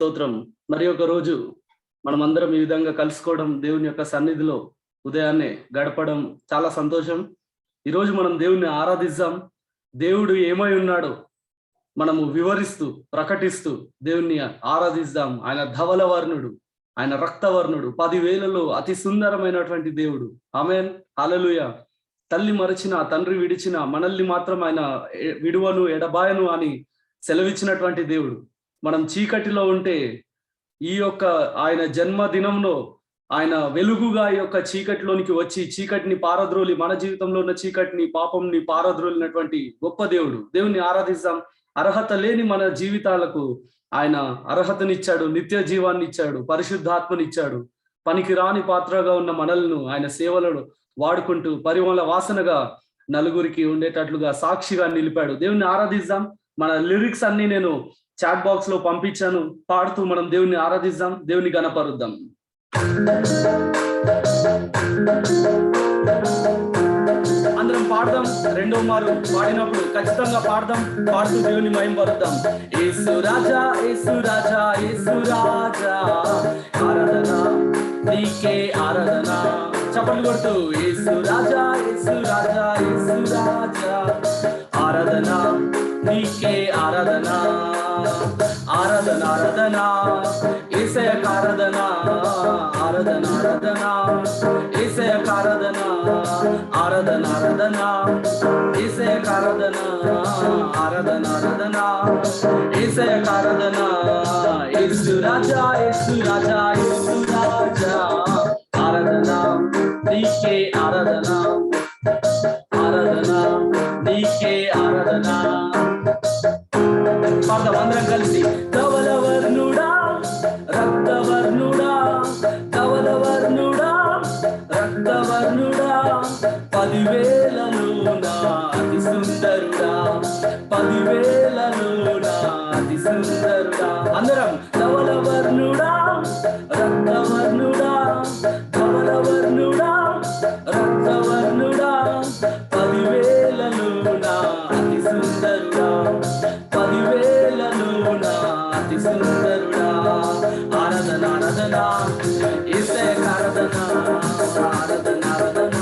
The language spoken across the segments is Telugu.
స్తోత్రం. మరి ఒక రోజు మనమందరం ఈ విధంగా కలుసుకోవడం, దేవుని యొక్క సన్నిధిలో ఉదయాన్నే గడపడం చాలా సంతోషం. ఈరోజు మనం దేవుణ్ణి ఆరాధిద్దాం. దేవుడు ఏమై ఉన్నాడో మనము వివరిస్తూ, ప్రకటిస్తూ దేవుణ్ణి ఆరాధిద్దాం. ఆయన ధవలవర్ణుడు, ఆయన రక్తవర్ణుడు, 10,000లో అతి సుందరమైనటువంటి దేవుడు. ఆమేన్, హల్లెలూయా. తల్లి మరచిన, తండ్రి విడిచిన, మనల్ని మాత్రం ఆయన విడువను, ఎడబాయను అని సెలవిచ్చినటువంటి దేవుడు. మనం చీకటిలో ఉంటే ఈ యొక్క ఆయన జన్మదినంలో ఆయన వెలుగుగా ఈ యొక్క చీకటిలోనికి వచ్చి చీకటిని పారద్రోలి, మన జీవితంలో ఉన్న చీకటిని, పాపంని పారద్రోలినటువంటి గొప్ప దేవుడు. దేవుణ్ణి ఆరాధిస్తాం. అర్హత లేని మన జీవితాలకు ఆయన అర్హతనిచ్చాడు, నిత్య జీవాన్ని ఇచ్చాడు, పరిశుద్ధాత్మనిచ్చాడు. పనికి రాని పాత్రగా ఉన్న మనల్ని ఆయన సేవలను వాడుకుంటూ పరిమళ వాసనగా నలుగురికి ఉండేటట్లుగా సాక్షిగా నిలిపాడు. దేవుణ్ణి ఆరాధిద్దాం. మన లిరిక్స్ అన్ని నేను చాట్ బాక్స్ లో పంపించాను. పాడుతూ మనం దేవుణ్ణి ఆరాధిద్దాం, దేవుని గణపరుద్దాం. అందరం పాడదాం. రెండో మారు పాడినప్పుడు ఖచ్చితంగా పాడదాం. పాడుతూ దేవుని మహిమపరుద్దాం. యేసు రాజా, యేసు రాజా, యేసు రాజా, ఆరాధన నీకే ఆరాధన. చప్పట్లు కొడుతూ యేసు రాజా, యేసు రాజా, యేసు రాజా, ఆరాధన నీకే ఆరాధన. ఆరాధన ఆరాధన యేసయ్యకు ఆరాధన. ఆరాధన ఆరాధన యేసయ్యకు ఆరాధన. ఆరాధన ఆరాధన యేసయ్యకు ఆరాధన. ఆరాధన ఆరాధన యేసయ్యకు ఆరాధన. యేసు రాజా, యేసు రాజా, యేసు రాజా, ఆరాధన నీకే ఆరాధన. ఆరాధన నీకే ఆరాధన. పాడదాం అందరం కలిసి. ధవలవర్ణుడా, రక్తవర్ణుడా, ధవలవర్ణుడా, రక్తవర్ణుడా, 10,000లోన అతి సుందరుడా, 10,000లోన అతి సుందరుడా. అందరం ధవలవర్ణుడా, రక్తవర్ణుడా, ధవలవర్ణుడా, రక్తవర్ణుడా, 10,000లోన అతి సుందరుడా, 10,000లోన అతి సుందరుడా. ఆరాధన ఆరాధన యేసయ్యకు ఆరాధన. ఆరాధన ఆరాధన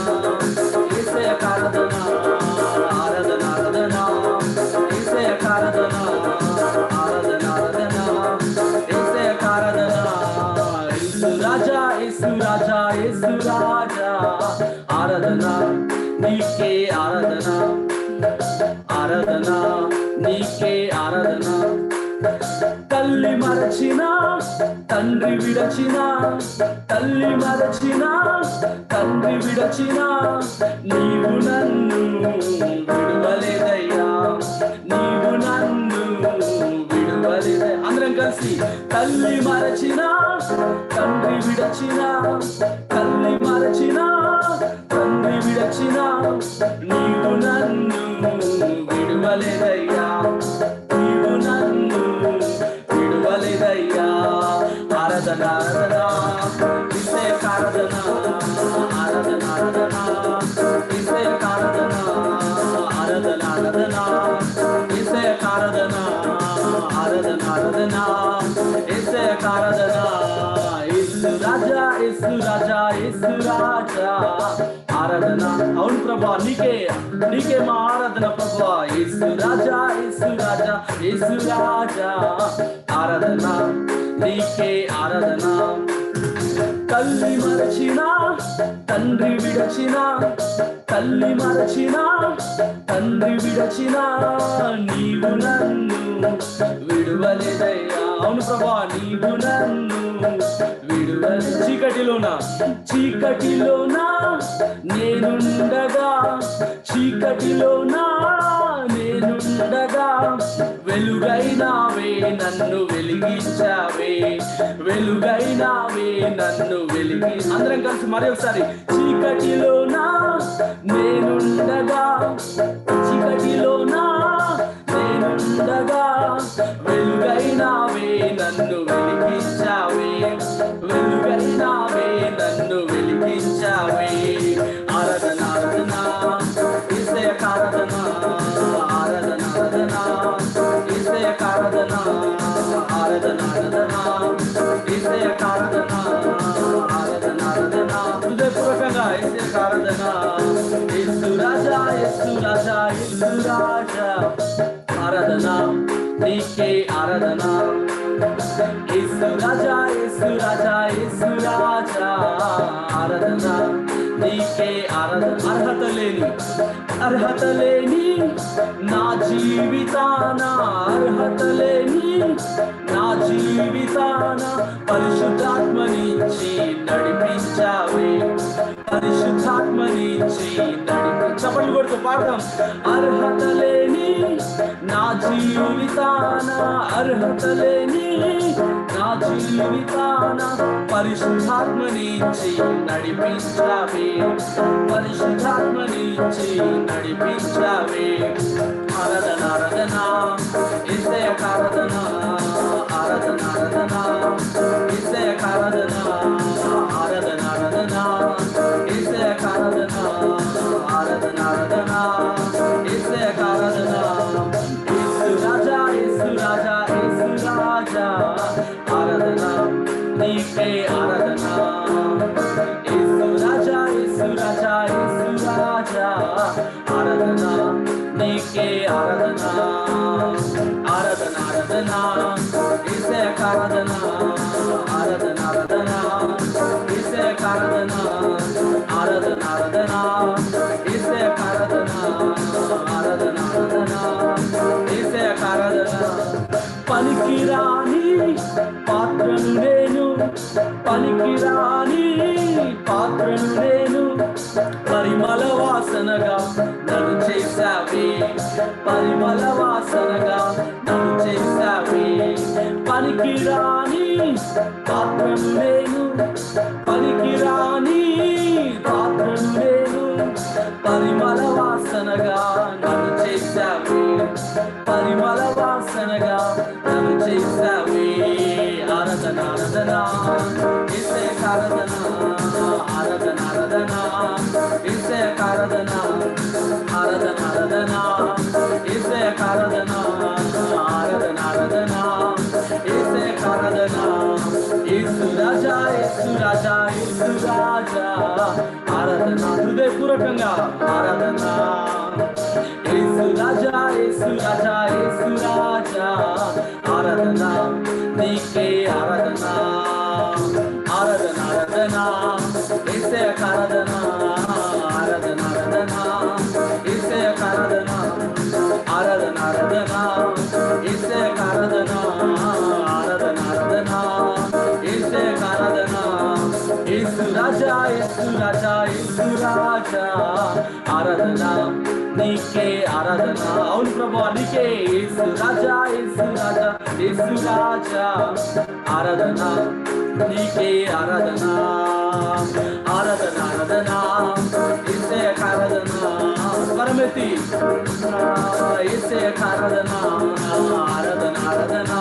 యేసయ్యకు ఆరాధన. ఆరాధన ఆరాధన యేసయ్యకు ఆరాధన. ఆరాధన ఆరాధన యేసయ్యకు ఆరాధన. యేసు రాజా, యేసు రాజా, యేసు రాజా, ఆరాధన నీకే ఆరాధన. ఆరాధన నీకే ఆరాధన. తల్లి మరచిన, తండ్రి విడచిన, తల్లి మరచిన, తండ్రి విడచిన, నీవు నన్ను విడువలేదయ్యా, నీవు నన్ను విడువలేదయ్యా. అందరం కలిసి. తల్లి మరచిన, తండ్రి విడచిన, తల్లి మరచిన, తండ్రి విడచిన, నీవు నన్ను విడువలేదయ్యా, నీవు నన్ను విడువలేదయ్యా. ఆరాధన ఆరాధన యేసయ్యకు ఆరాధన. ఆరాధన ఆరాధన యేసయ్యకు ఆరాధన. ఆరాధన ఆరాధన యేసయ్యకు ఆరాధన. ఆరాధన ఆరాధన యేసయ్యకు ఆరాధన. యేసు రాజా, యేసు రాజా, యేసు రాజా, ఆరాధన. అవును ప్రభా, నీకే నీకే మా ఆరాధన ప్రభా. యేసు రాజా, యేసు రాజా, యేసు రాజా, ఆరాధన నీకే ఆరాధన. తల్లి మరచిన, తండ్రి విడచిన, తల్లి మరచిన, తండ్రి విడచిన, నీవు నన్ను విడువలేదయ్యా. అవును ప్రభా, నీవు నన్ను విడువలే. చీకటిలోనా, చీకటిలోనా నేనుండగా, చీకటిలోనా నేనుండగా, వెలుగైనావే నన్ను వెలిగించావే, వెలుగైనావే నన్ను వెలిగి. అందరం కలిసి మరి ఒకసారి. చీకటిలోనా నేనుండగా, చీకటిలోనా నేనుండగా, వెలుగైనావే నన్ను వెలిగించావే, వెలుగైనావే నన్ను వెలిగించావే. ఆరాధన ఆరాధన యేసయ్యకు ఆరాధన. ఆరాధన ఆరాధన యేసయ్యకు ఆరాధన. ఆరాధన ఆరాధన ఆరాధన. యేసు రాజా యేసు రాజా యేసు రాజా ఆరాధన నీకే ఆరాధన. అర్హత లేని నా జీవితాన, అర్హత లేని నా జీవితాన పరిశుద్ధాత్మనిచ్చి నడిపించావే, పరిశుద్ధాత్మనిచ్చి చప్పట్లు కొడుతూ పాడతాం. అర్హత లేని నా జీవితాన, అర్హత లేని నా జీవితాన పరిశుద్ధాత్మనిచ్చి నడిపించావే, పరిశుద్ధాత్మనిచ్చి నడిపించావే. ఆరాధన ఆరాధన యేసయ్యకు ఆరాధన, ఆరాధన ఆరాధన యేసయ్యకు ఆరాధన, ఆరాధన ఆరాధన యేసయ్యకు ఆరాధన, ఆరాధన ఆరాధన యేసయ్యకు ఆరాధన. యేసు రాజా యేసు రాజా యేసు రాజా ఆరాధన నీకే ఆరాధన. యేసు రాజా యేసు రాజా యేసు రాజా ఆరాధన నీకే ఆరాధన. ఆరాధన ఆరాధన యేసయ్యకు ఆరాధన, ఆరాధన ఆరాధన యేసయ్యకు ఆరాధన, ఆరాధన ఆరాధన యేసయ్యకు ఆరాధన, ఆరాధన ఆరాధన యేసయ్యకు ఆరాధన. పనికిరాని పాత్రను నేను, పనికిరాని పాత్రను నేను పరిమళ వాసనగా నన్ను చేశావే, పరిమళ వాసనగా నన్ను చేశావే. పనికిరాని పాత్రను నేను, పనికిరాని పాత్రను నేను పరిమళ వాసనగా నన్ను చేశావే, పరిమళ వాసనగా నన్ను చేశావే. ఆరాధన ఆరాధన యేసయ్యకు ఆరాధన, ఆరాధన ఆరాధన యేసయ్యకు ఆరాధన, ఆరాధన ఆరాధన యేసయ్యకు ఆరాధన, ఆరాధన ఆరాధన యేసయ్యకు ఆరాధన. యేసు రాజా యేసు రాజా యేసు రాజా ఆరాధన హృదయపూర్వకంగా ఆరాధన. యేసు రాజా యేసు రాజా యేసు రాజా ఆరాధన నీకే ఆరాధన. ఆరాధన ఆరాధన యేసయ్యకు ఆరాధన, ఆరాధన ఆరాధన యేసయ్యకు ఆరాధన, ఆరాధన ఆరాధన యేసయ్యకు ఆరాధన, ఆరాధన ఆరాధన యేసయ్యకు ఆరాధన. యేసు రాజా యేసు రాజా యేసు రాజా ఆరాధన నీకే ఆరాధన. అవును ప్రభువా నీకే. యేసు రాజా యేసు రాజా యేసు రాజా ఆరాధన నీకే ఆరాధన, ఆరాధన ఆరాధన యేసయ్యకు ఆరాధన. స్వరమెత్తి యేసయ్యకు ఆరాధన, ఆరాధన ఆరాధన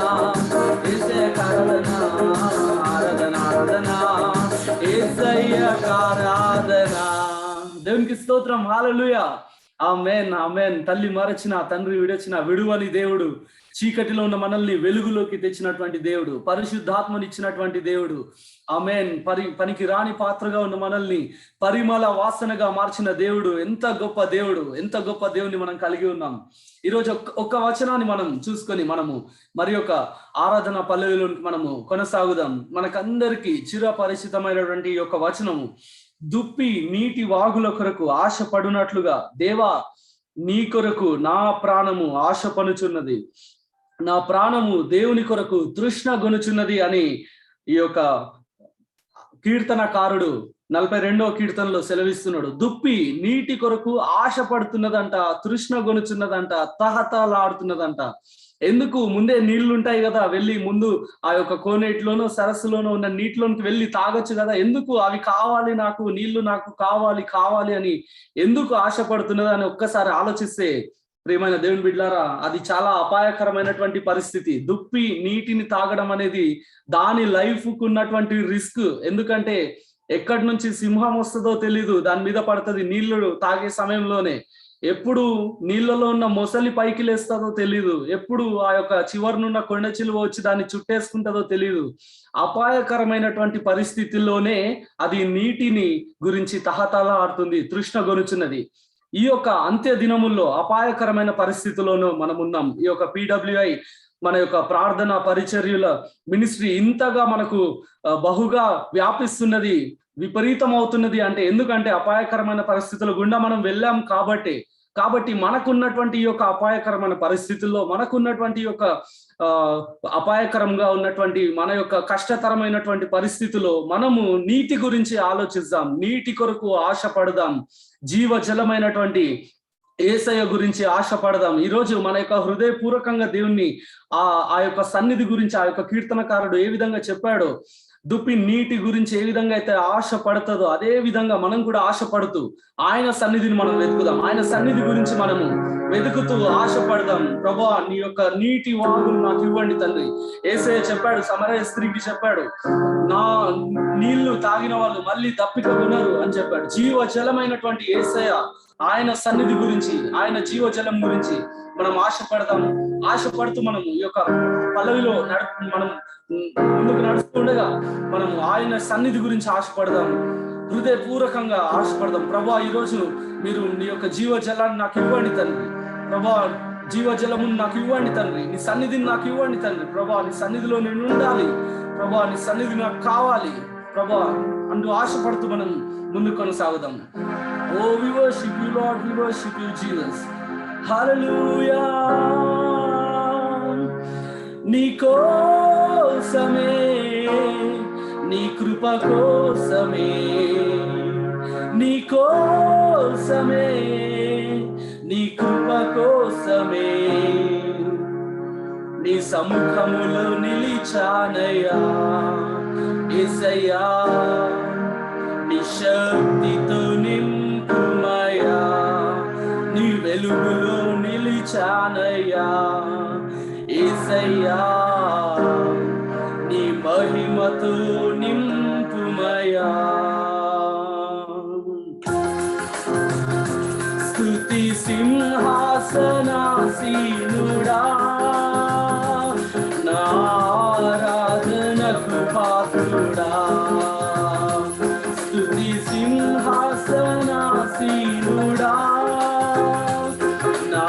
యేసయ్యకు ఆరాధన, ఆరాధన ఆరాధన యేసయ్యకు ఆరాధన. దేవునికి స్తోత్రం. హల్లెలూయా. ఆమేన్ ఆమేన్. తల్లి మరచిన, తండ్రి విడచిన విడువని దేవుడు, చీకటిలో ఉన్న మనల్ని వెలుగులోకి తెచ్చినటువంటి దేవుడు, పరిశుద్ధాత్మనిచ్చినటువంటి దేవుడు. ఆమేన్. పనికి రాని పాత్రగా ఉన్న మనల్ని పరిమళ వాసనగా మార్చిన దేవుడు. ఎంత గొప్ప దేవుడు, ఎంత గొప్ప దేవుని మనం కలిగి ఉన్నాం. ఈరోజు ఒక్క వచనాన్ని మనం చూసుకొని మనము మరి ఒక ఆరాధన పల్లవిలోనికి మనము కొనసాగుదాం. మనకందరికీ చిరపరిచితమైనటువంటి ఈ యొక్క వచనము, దుప్పి నీటి వాగుల కొరకు ఆశపడునట్లుగా దేవా నీ కొరకు నా ప్రాణము ఆశపనుచున్నది, నా ప్రాణము దేవుని కొరకు తృష్ణ గొనుచున్నది అని ఈ యొక్క కీర్తనకారుడు 42వ కీర్తనలో సెలవిస్తున్నాడు. దుప్పి నీటి కొరకు ఆశపడుతున్నదంట, తృష్ణ గొనుచున్నదంట, తహతలాడుతున్నదంట. ఎందుకు? ముందే నీళ్లు ఉంటాయి కదా, వెళ్ళి ముందు ఆ యొక్క కోనేటిలోనో సరస్సులోనో ఉన్న నీటిలోనికి వెళ్ళి తాగొచ్చు కదా. ఎందుకు? అవి కావాలి, నాకు నీళ్లు నాకు కావాలి కావాలి అని ఎందుకు ఆశపడుతున్నది అని ఒక్కసారి ఆలోచిస్తే ప్రియమైన దేవుని బిడ్డలారా, అది చాలా అపాయకరమైనటువంటి పరిస్థితి. దుప్పి నీటిని తాగడం అనేది దాని లైఫ్ కు ఉన్నటువంటి రిస్క్. ఎందుకంటే ఎక్కడి నుంచి సింహం వస్తుందో తెలీదు, దాని మీద పడుతుంది నీళ్లు తాగే సమయంలోనే. ఎప్పుడు నీళ్ళలో ఉన్న మొసలి పైకి లేస్తుందో తెలీదు, ఎప్పుడు ఆ యొక్క చివరినున్న కొండ చిలువ వచ్చి దాన్ని చుట్టేసుకుంటుందో తెలీదు. అపాయకరమైనటువంటి పరిస్థితుల్లోనే అది నీటిని గురించి తహతలాడుతుంది, తృష్ణ గొనుచున్నది. ఈ యొక్క అంత్య దినముల్లో అపాయకరమైన పరిస్థితుల్లోనూ మనం ఉన్నాం. ఈ యొక్క PWI మన యొక్క ప్రార్థన పరిచర్యల మినిస్ట్రీ ఇంతగా మనకు బహుగా వ్యాపిస్తున్నది, విపరీతం అవుతున్నది అంటే ఎందుకంటే అపాయకరమైన పరిస్థితుల గుండా మనం వెళ్ళాం కాబట్టి మనకున్నటువంటి ఈ యొక్క అపాయకరమైన పరిస్థితుల్లో, మనకున్నటువంటి యొక్క అపాయకరంగా ఉన్నటువంటి మన యొక్క కష్టతరమైనటువంటి పరిస్థితుల్లో మనము నీటి గురించి ఆలోచిద్దాం, నీటి కొరకు ఆశపడదాం, జీవజలమైనటువంటి యేసయ్య గురించి ఆశపడదాం. ఈరోజు మన యొక్క హృదయపూర్వకంగా దేవుణ్ణి ఆ యొక్క సన్నిధి గురించి ఆ యొక్క కీర్తనకారుడు ఏ విధంగా చెప్పాడో, దుప్పి నీటి గురించి ఏ విధంగా అయితే ఆశ పడుతుందో అదే విధంగా మనం కూడా ఆశపడుతూ ఆయన సన్నిధిని మనం వెతుకుదాం. ఆయన సన్నిధి గురించి మనము వెతుకుతూ ఆశపడదాం. ప్రభువా, నీ యొక్క నీటి వాగులు నాకు ఇవ్వండి తండ్రి. యేసయ్య చెప్పాడు, సమరయ స్త్రీకి చెప్పాడు, నా నీళ్లు తాగిన వాళ్ళు మళ్ళీ దప్పిక ఉన్నారు అని చెప్పాడు. జీవజలమైనటువంటి యేసయ్య, ఆయన సన్నిధి గురించి, ఆయన జీవజలం గురించి మనం ఆశపడుతూ మనం ఈ యొక్క పల్లవిలో మనం ముందుకు నడుస్తుండగా మనం ఆయన సన్నిధి గురించి ఆశపడదాం, హృదయపూర్వకంగా ఆశపడదాం. ప్రభువా, ఈరోజు మీరు నీ యొక్క జీవజలాన్ని నాకు ఇవ్వండి తండ్రి. ప్రభువా, జీవజలమును నాకు ఇవ్వండి తండ్రి. నీ సన్నిధిని నాకు ఇవ్వండి తండ్రి. ప్రభువా, నీ సన్నిధిలో నేను ఉండాలి. ప్రభువా, నీ సన్నిధి నాకు కావాలి ప్రభువా అంటూ ఆశపడుతూ మనం ముందుకు కొనసాగుదాం. Oh, we worship you, Lord. We worship you, Jesus. Hallelujah. నీ కోసమే, నీ కృప కోసమే, నీ కోసమే, నీ కృప కోసమే, నీ సముఖములో నిలిచానయ్యా యేసయ్యా. నీ శక్తితో నింపుమయ్యా, నీ వెలుగులో నిలిచానయ్యా యేసయ్యా. నీ మహిమతో నింపుమయ్యా. స్తుతి సింహాసనాసీనుడా, నా ఆరాధనకు పాత్రుడా. స్తుతి సింహాసనాసీనుడా, నా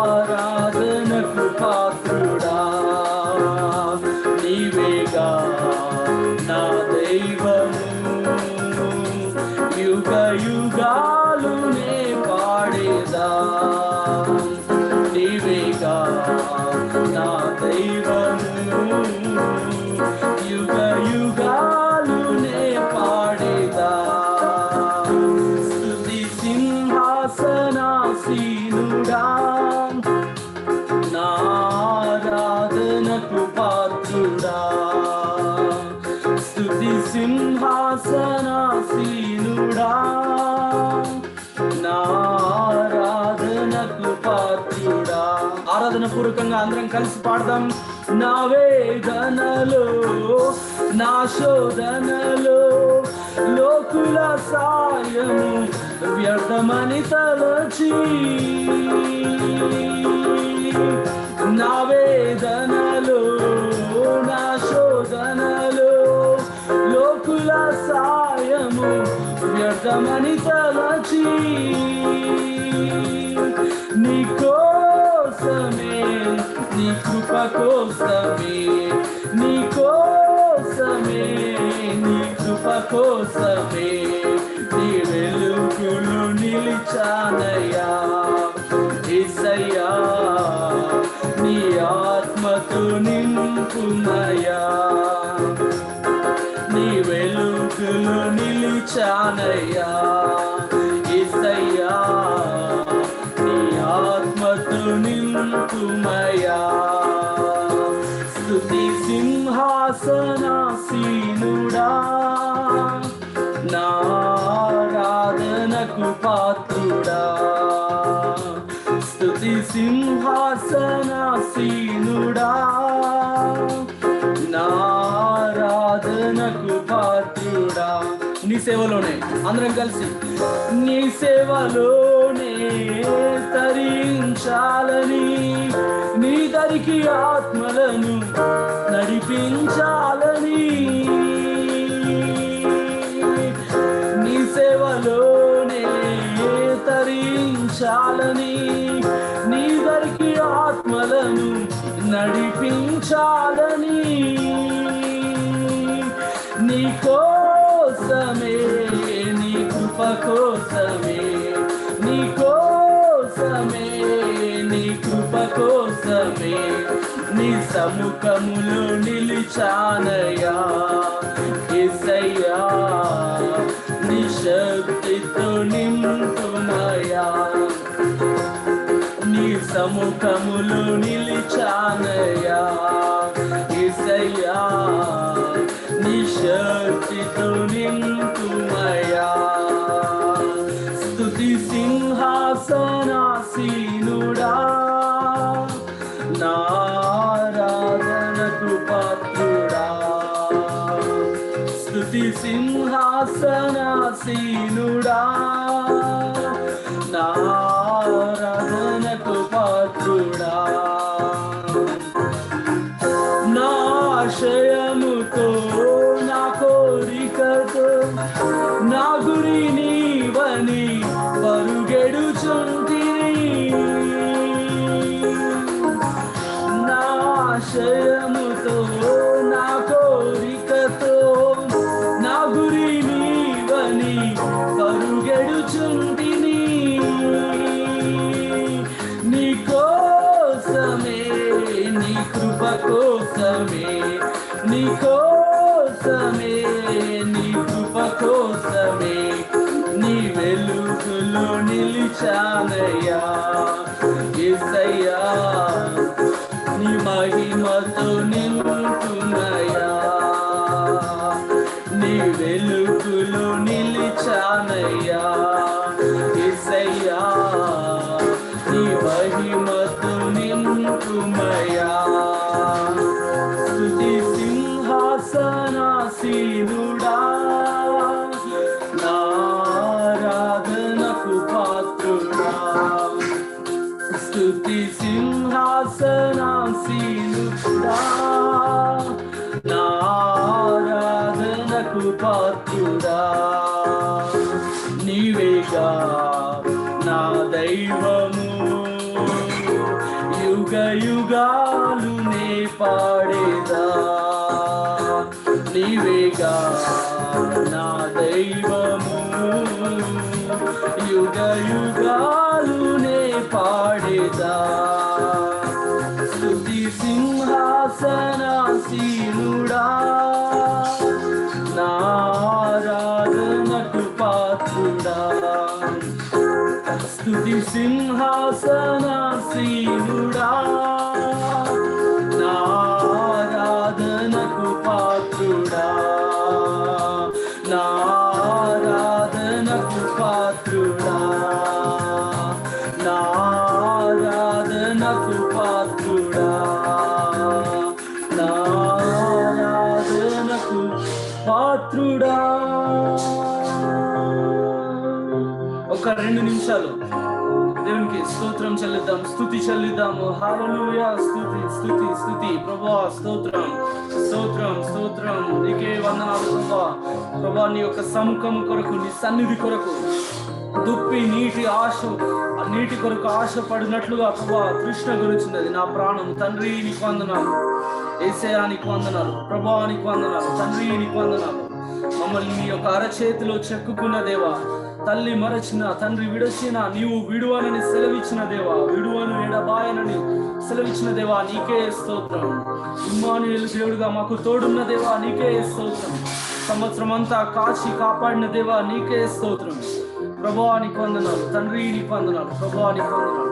ఆరాధనకు పాత్రుడా. నీవేగా నా దైవము, యుగ యుగాలు నే పాడేదా. నీవేగా నా దైవము, యుగ యుగాలు నే పాడేదా. స్తుతి సింహాసనాసీనుడా, నా ఆరాధనకు పాత్రుడా. స్తుతి సింహాసనాసీనుడా, నా ఆరాధనకు పాత్రుడా. ఆరాధన పూర్వకంగా అందరం కలిసి పాడదాం. నా వేదనలో, నా శోధనలో లోకుల సాయము వ్యర్థమని తలచి, నా వేదనలో, నా శోధనలో లోకుల సాయము వ్యర్థమని తలచి, నీ కోసమే, నీ కృప కోసమే, నీ కోసమే, నీ కృప కోసమే, నీ వెలుగులు నిలిచానయ్యా యేసయ్యా. నీ ఆత్మతో నింపుమయ్యా, నీ వెలుగులు నిలిచానయ్యా యేసయ్యా. నీ ఆత్మతో నింపుమయ్యా. స్తుతి సింహాసనాసీనుడా, నా ఆరాధనకు పాత్రుడా. స్తుతి సింహాసనాసీనుడా, నా ఆరాధనకు పాత్రుడా. నీ సేవలోనే అందరం కలిసి, నీ సేవలోనే తరించాలని, నీ దరికి ఆత్మలను నడిపించాలని, నీ సేవలోనే తరించాలని, నీ దరికి ఆత్మలను నడిపి నీ కోసమే, నీ కృప కోసమే, నీ కోసమే, నీ కృప కోసమే, నీ సముఖములో నిలిచానయ్యా యేసయ్యా, నీ శక్తితో నింపుమయ్యా, నీ సముఖములో నిలిచానయ్యా యేసయ్యా, నీ శక్తితో నింపుమయ్యా. స్తుతి సింహాసనాసీనుడా, నారాధనకు పాత్రుడా, స్తుతి సింహాసనాసీనుడా, నారాధనకు పాత్రుడా. నా ఆశయముతో, నా కోరికతో, నా గురి నీవని పరుగెడుచుంటిని, నా ఆశయముతో, నా కోరికతో, నా గురి నీవని పరుగెడుచుంటిని. నీ కోసమే, నీ కృప కోసమే, నీ కోసమే, నీ కృప కోసమే, నీ వెలుగులో నిలిచానయ్యా యేసయ్యా, నీ మహిమతో నింపుమయ్యా, నీ వెలుగులో నిలిచానయ్యా యేసయ్యా, నీ మహిమతో నింపుమయ్యా. స్తుతి సింహాసనాసీనుడా, నారాధనకు పాత్రుడా, స్తుతి సింహాసనాసీనుడా, నారాధనకు పాత్రుడా. నీవేగా నా దైవము, యుగ యుగాలు నే పాడేదా, నీవేగా నా దైవము, యుగ యుగాలు నే పాడేదా. స్తుతి సింహాసనాసీనుడా, నారాధనకు పాత్రుడా, స్తుతి సింహాసనాసీనుడా, నారాధనకు పాత్రుడా, నారాధనకు పాత్రుడా, నారాధనకు పాత్రుడా, నారాధనకు పాత్రుడా. ఒక 2 నిమిషాలు దేవునికి స్తోత్రం చెల్లిద్దాం, స్తుతి చెల్లిద్దాము. హల్లెలూయా, స్తుతి స్తుతి స్తుతి. ప్రభువా స్తోత్రం స్తోత్రం స్తోత్రం, నీకే వందనాలు ప్రభువా. ప్రభువా నీ యొక్క సముఖము కొరకు, నీ సన్నిధి కొరకు దుప్పి నీటి ఆశ, ఆ నీటి కొరకు ఆశపడినట్లుగా ప్రభువా తృష్ణ గురించినది నా ప్రాణం. తండ్రి నీకు వందనాలు, యేసయ్యా నీకు వందనాలు, ప్రభువా నీకు వందనాలు, తండ్రి నీకు వందనాలు. మమ్మల్ని నీ యొక్క అరచేతిలో చెక్కుకున్న దేవా, తల్లి మరచిన, తండ్రి విడచిన, నీవు విడువనని సెలవిచ్చిన దేవా, విడువను ఎడబాయనని సెలవిచ్చిన దేవా, నీకే స్తోత్రం. ఇమ్మానుయేలు దేవుడుగా మాకు తోడున్న దేవా, నీకే స్తోత్రం. సంవత్సరం అంతా కాచి కాపాడిన దేవా, నీకే స్తోత్రం. ప్రభువా నీకు వందనాలు, తండ్రి నీకు వందనాలు, ప్రభువా నీకు వందనాలు.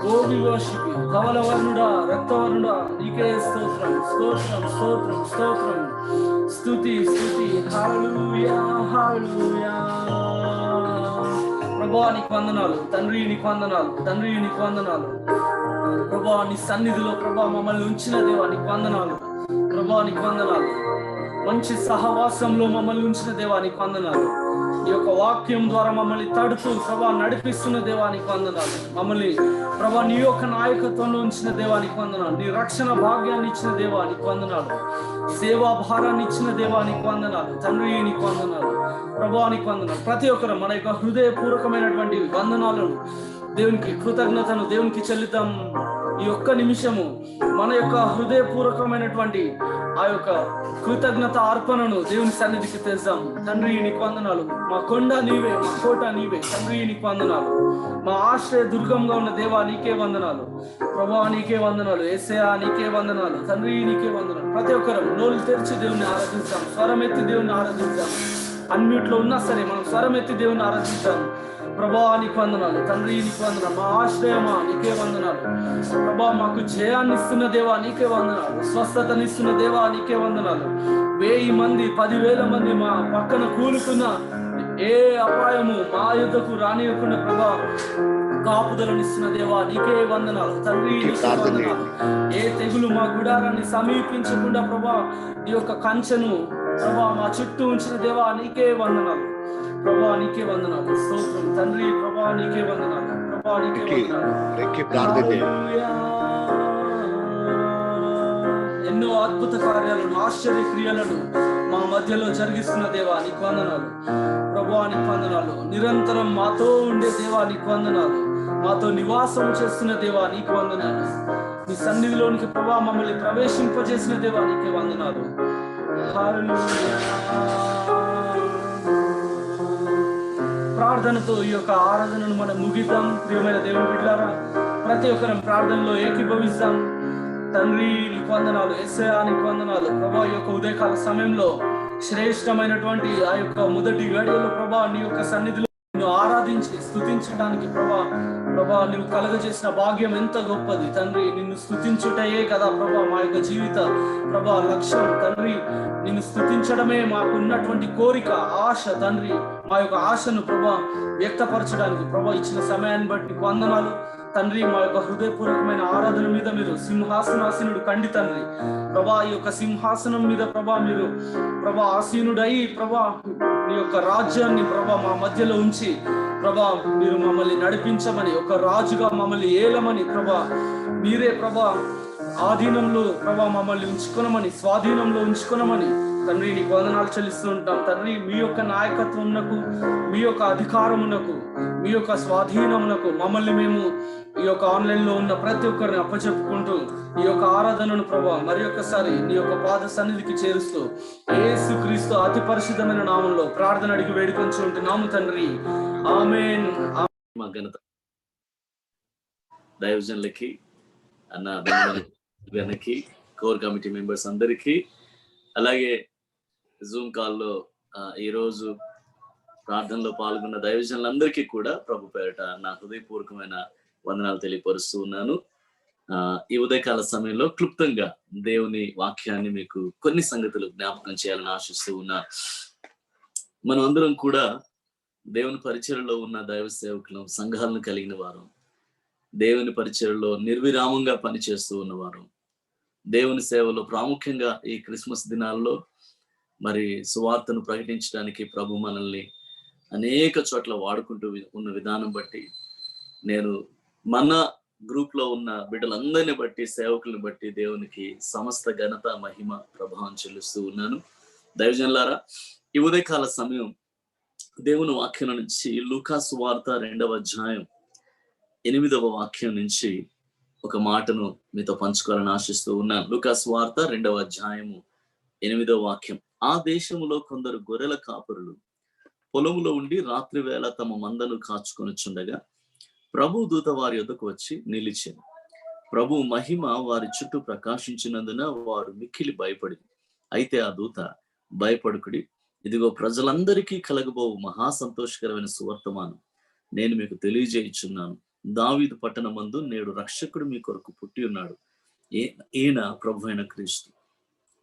ఓ వివోషికి ధవలవర్ణుడా, రక్తవర్ణుడా, నీకే స్తోత్రం స్తోత్రం స్తోత్రం స్తోత్రం. స్తుతి స్తుతి. హల్లెలూయా హల్లెలూయా. ప్రభువా నీకు వందనాలు, తండ్రి నీకు వందనాలు, తండ్రి నీకు వందనాలు. ప్రభువా నీ సన్నిధిలో ప్రభువా మమ్మల్ని ఉంచిన దేవా నీకు వందనాలు, ప్రభువా నీకు వందనాలు. మంచి సహవాసంలో మమ్మల్ని ఉంచిన దేవా నీకు వందనాలు. ఈ యొక్క వాక్యం ద్వారా మమ్మల్ని తడుతూ ప్రభా నడిపిస్తున్న దేవానికి వందనాలు. మమ్మల్ని ప్రభా నీ యొక్క నాయకత్వంలో ఉంచిన దేవానికి వందనాలు. నీ రక్షణ భాగ్యాన్ని ఇచ్చిన దేవానికి వందనాలు. సేవా భారాన్ని ఇచ్చిన దేవానికి వందనాలు. తండ్రి నీకు వందనాలు, ప్రభానికి వందనాలు. ప్రతి ఒక్కరు మన యొక్క హృదయపూర్వకమైనటువంటి వందనాలను దేవునికి, కృతజ్ఞతను దేవునికి చెల్లిద్దాం. ఈ ఒక్క నిమిషము మన యొక్క హృదయపూర్వకమైనటువంటి ఆ యొక్క కృతజ్ఞత అర్పణను దేవుని సన్నిధికి తెద్దాం. తండ్రి నీకు వందనాలు, మా కొండ నీవే, మా కోట నీవే. తండ్రి నీకు వందనాలు, మా ఆశ్రయ దుర్గంగా ఉన్న దేవా నీకే వందనాలు. ప్రభువా నీకే వందనాలు. యేసయ్యా నీకే వందనాలు. తండ్రి నీకే వందనాలు. ప్రతి ఒక్కరం నోళ్ళు తెరిచి దేవుని ఆరాధిస్తాం, స్వరం ఎత్తి దేవుని ఆరాధిస్తాం. అన్నిట్లో ఉన్నా సరే మనం స్వరం ఎత్తి దేవుని ఆరాధిస్తాం. ప్రభువా నీకు వందనాలు. తండ్రి నీకు వందనాలు. మా ఆశ్రయమా నీకే వందనాలు. ప్రభువా మాకు జయాన్ని ఇస్తున్న దేవా నీకే వందనాలు. స్వస్థతనిస్తున్న దేవా నీకే వందనాలు. 1000 మంది 10,000 మంది మా పక్కన కూలుకున్న ఏ అపాయము మా యుద్ధకు రానియకుండా ప్రభా కాపుదలనిస్తున్న దేవా నీకే వందనాలు. తండ్రి నీకే వందనాలు. ఏ తెగులు మా గుడారాన్ని సమీపించకుండా ప్రభా నీ యొక్క కంచెను ప్రభా మా చుట్టూ ఉంచిన దేవా నీకే వందనాలు. ప్రభా నీకే వందనాలు. స్తోత్రం తండ్రి. ప్రభా నీకే వందనాలు. ప్రభా నీకే వందనాలు. ఎన్నో అద్భుత కార్యాలను, ఆశ్చర్య క్రియలను మా మధ్యలో జరిగిస్తున్న దేవా నీకు వందనాలు. ప్రభువా నీకు వందనాలు. నిరంతరం మాతో ఉండే దేవా నీకు వందనాలు. మాతో నివాసం చేస్తున్న దేవా నీకు వందనాలు. నీ సన్నిధిలోనికి ప్రభా మమ్మల్ని ప్రవేశింపజేసిన దేవా నీకే వందనాలు. హల్లెలూయా. ప్రార్థనతో ఈ యొక్క ఆరాధనను మనం ముగిద్దాం. ప్రియమైన దేవుని బిడ్డలారా, ప్రతి ఒక్కరం ప్రార్థనలో ఏకీభవిస్తాం. తండ్రి నీకు వందనాలు. యేసయ్యా నీకు వందనాలు. ప్రభా ఈ యొక్క ఉదయకాల సమయంలో శ్రేష్టమైనటువంటి ఆ యొక్క మొదటి గడియలో ప్రభా నీ యొక్క సన్నిధిలో నిన్ను ఆరాధించి స్తుతించడానికి ప్రభా నువ్వు కలగజేసిన భాగ్యం ఎంత గొప్పది తండ్రి. నిన్ను స్తుతించుటయే కదా ప్రభా మా యొక్క జీవిత ప్రభా లక్ష్యం తండ్రి. నిన్ను స్తుతించడమే మాకు ఉన్నటువంటి కోరిక, ఆశ తండ్రి. మా యొక్క ఆశను ప్రభా వ్యక్తపరచడానికి ప్రభా ఇచ్చిన సమయాన్ని బట్టి వందనాలు తండ్రి. మా యొక్క హృదయపూర్వకమైన ఆరాధన మీద మీరు సింహాసనాసీనుడు కండి తండ్రి. ప్రభా ఈ యొక్క సింహాసనం మీద ప్రభా మీరు ప్రభా ఆసీనుడై ప్రభా మీ యొక్క రాజ్యాన్ని ప్రభా మా మధ్యలో ఉంచి ప్రభా మీరు మమ్మల్ని నడిపించమని, ఒక రాజుగా మమ్మల్ని ఏలమని ప్రభా మీరే ప్రభా ఆధీనంలో ప్రభా మమ్మల్ని ఉంచుకొనమని, స్వాధీనంలో ఉంచుకొనమని తండ్రి నీకు వందనాలు చెల్లిస్తూ ఉంటాం తండ్రి. మీ యొక్క నాయకత్వమునకు, మీ యొక్క అధికారమునకు, మీ యొక్క స్వాధీనమునకు మమ్మల్ని మేము ఈ యొక్క ఆన్లైన్ లో ఉన్న ప్రతి ఒక్కరిని అప్పచెప్పుకుంటూ ఈ యొక్క ఆరాధనను ప్రభా మరి ఒక్కసారి నీ యొక్క పాద సన్నిధికి చేరుస్తూ యేసుక్రీస్తు అతి పరిశుద్ధమైన నామంలో ప్రార్థన అడిగి వేడుకొంచు ఉంటున్నాము తండ్రి. ఆమేన్. మా ఘనత దైవజనులకి, అన్న వెనక్కి, కోర్ కమిటీ మెంబర్స్ అందరికీ, అలాగే జూమ్ కాల్లో ఈరోజు ప్రార్థనలో పాల్గొన్న దైవజనులందరికీ కూడా ప్రభు పేరట నా హృదయపూర్వకమైన వందనాలు తెలియపరుస్తూ ఉన్నాను. ఈ ఉదయకాల సమయంలో క్లుప్తంగా దేవుని వాక్యాన్ని మీకు కొన్ని సంగతులు జ్ఞాపకం చేయాలని ఆశిస్తూ ఉన్నా. మనం అందరం కూడా దేవుని పరిచర్యలో ఉన్న దైవ సేవకులం, సంఘాలను కలిగిన వారం, దేవుని పరిచర్యలో నిర్విరామంగా పనిచేస్తూ ఉన్నవారు, దేవుని సేవలో ప్రాముఖ్యంగా ఈ క్రిస్మస్ దినాల్లో మరి సువార్తను ప్రకటించడానికి ప్రభు మనల్ని అనేక చోట్ల వాడుకుంటూ ఉన్న విధానం బట్టి నేను మన గ్రూప్ లో ఉన్న బిడ్డలందరిని బట్టి, సేవకులను బట్టి దేవునికి సమస్త ఘనత, మహిమ, ప్రభావం చెల్లిస్తూ ఉన్నాను. దైవజనులారా, ఈ ఉదయకాల సమయం దేవుని వాక్యం నుంచి లూకా సువార్త 2వ అధ్యాయం 8వ వాక్యం నుంచి ఒక మాటను మీతో పంచుకోవాలని ఆశిస్తూ ఉన్నాను. లూకా సువార్త 2వ అధ్యాయము 8వ వాక్యం. ఆ దేశములో కొందరు గొర్రెల కాపురులు పొలములో ఉండి రాత్రి వేళ తమ మందను కాచుకొనుచుండగా ప్రభు దూత వారి యొద్దకు వచ్చి నిలిచెను. ప్రభు మహిమ వారి చుట్టూ ప్రకాశించినందున వారు మిక్కిలి భయపడి, అయితే ఆ దూత, భయపడుకుడి, ఇదిగో ప్రజలందరికీ కలగబో మహా సంతోషకరమైన సువర్తమానం నేను మీకు తెలియజేయుచున్నాను. దావీదు పట్టణమందు నేడు రక్షకుడు మీ కొరకు పుట్టి ఉన్నాడు, ఈయన ప్రభు అయిన క్రీస్తు.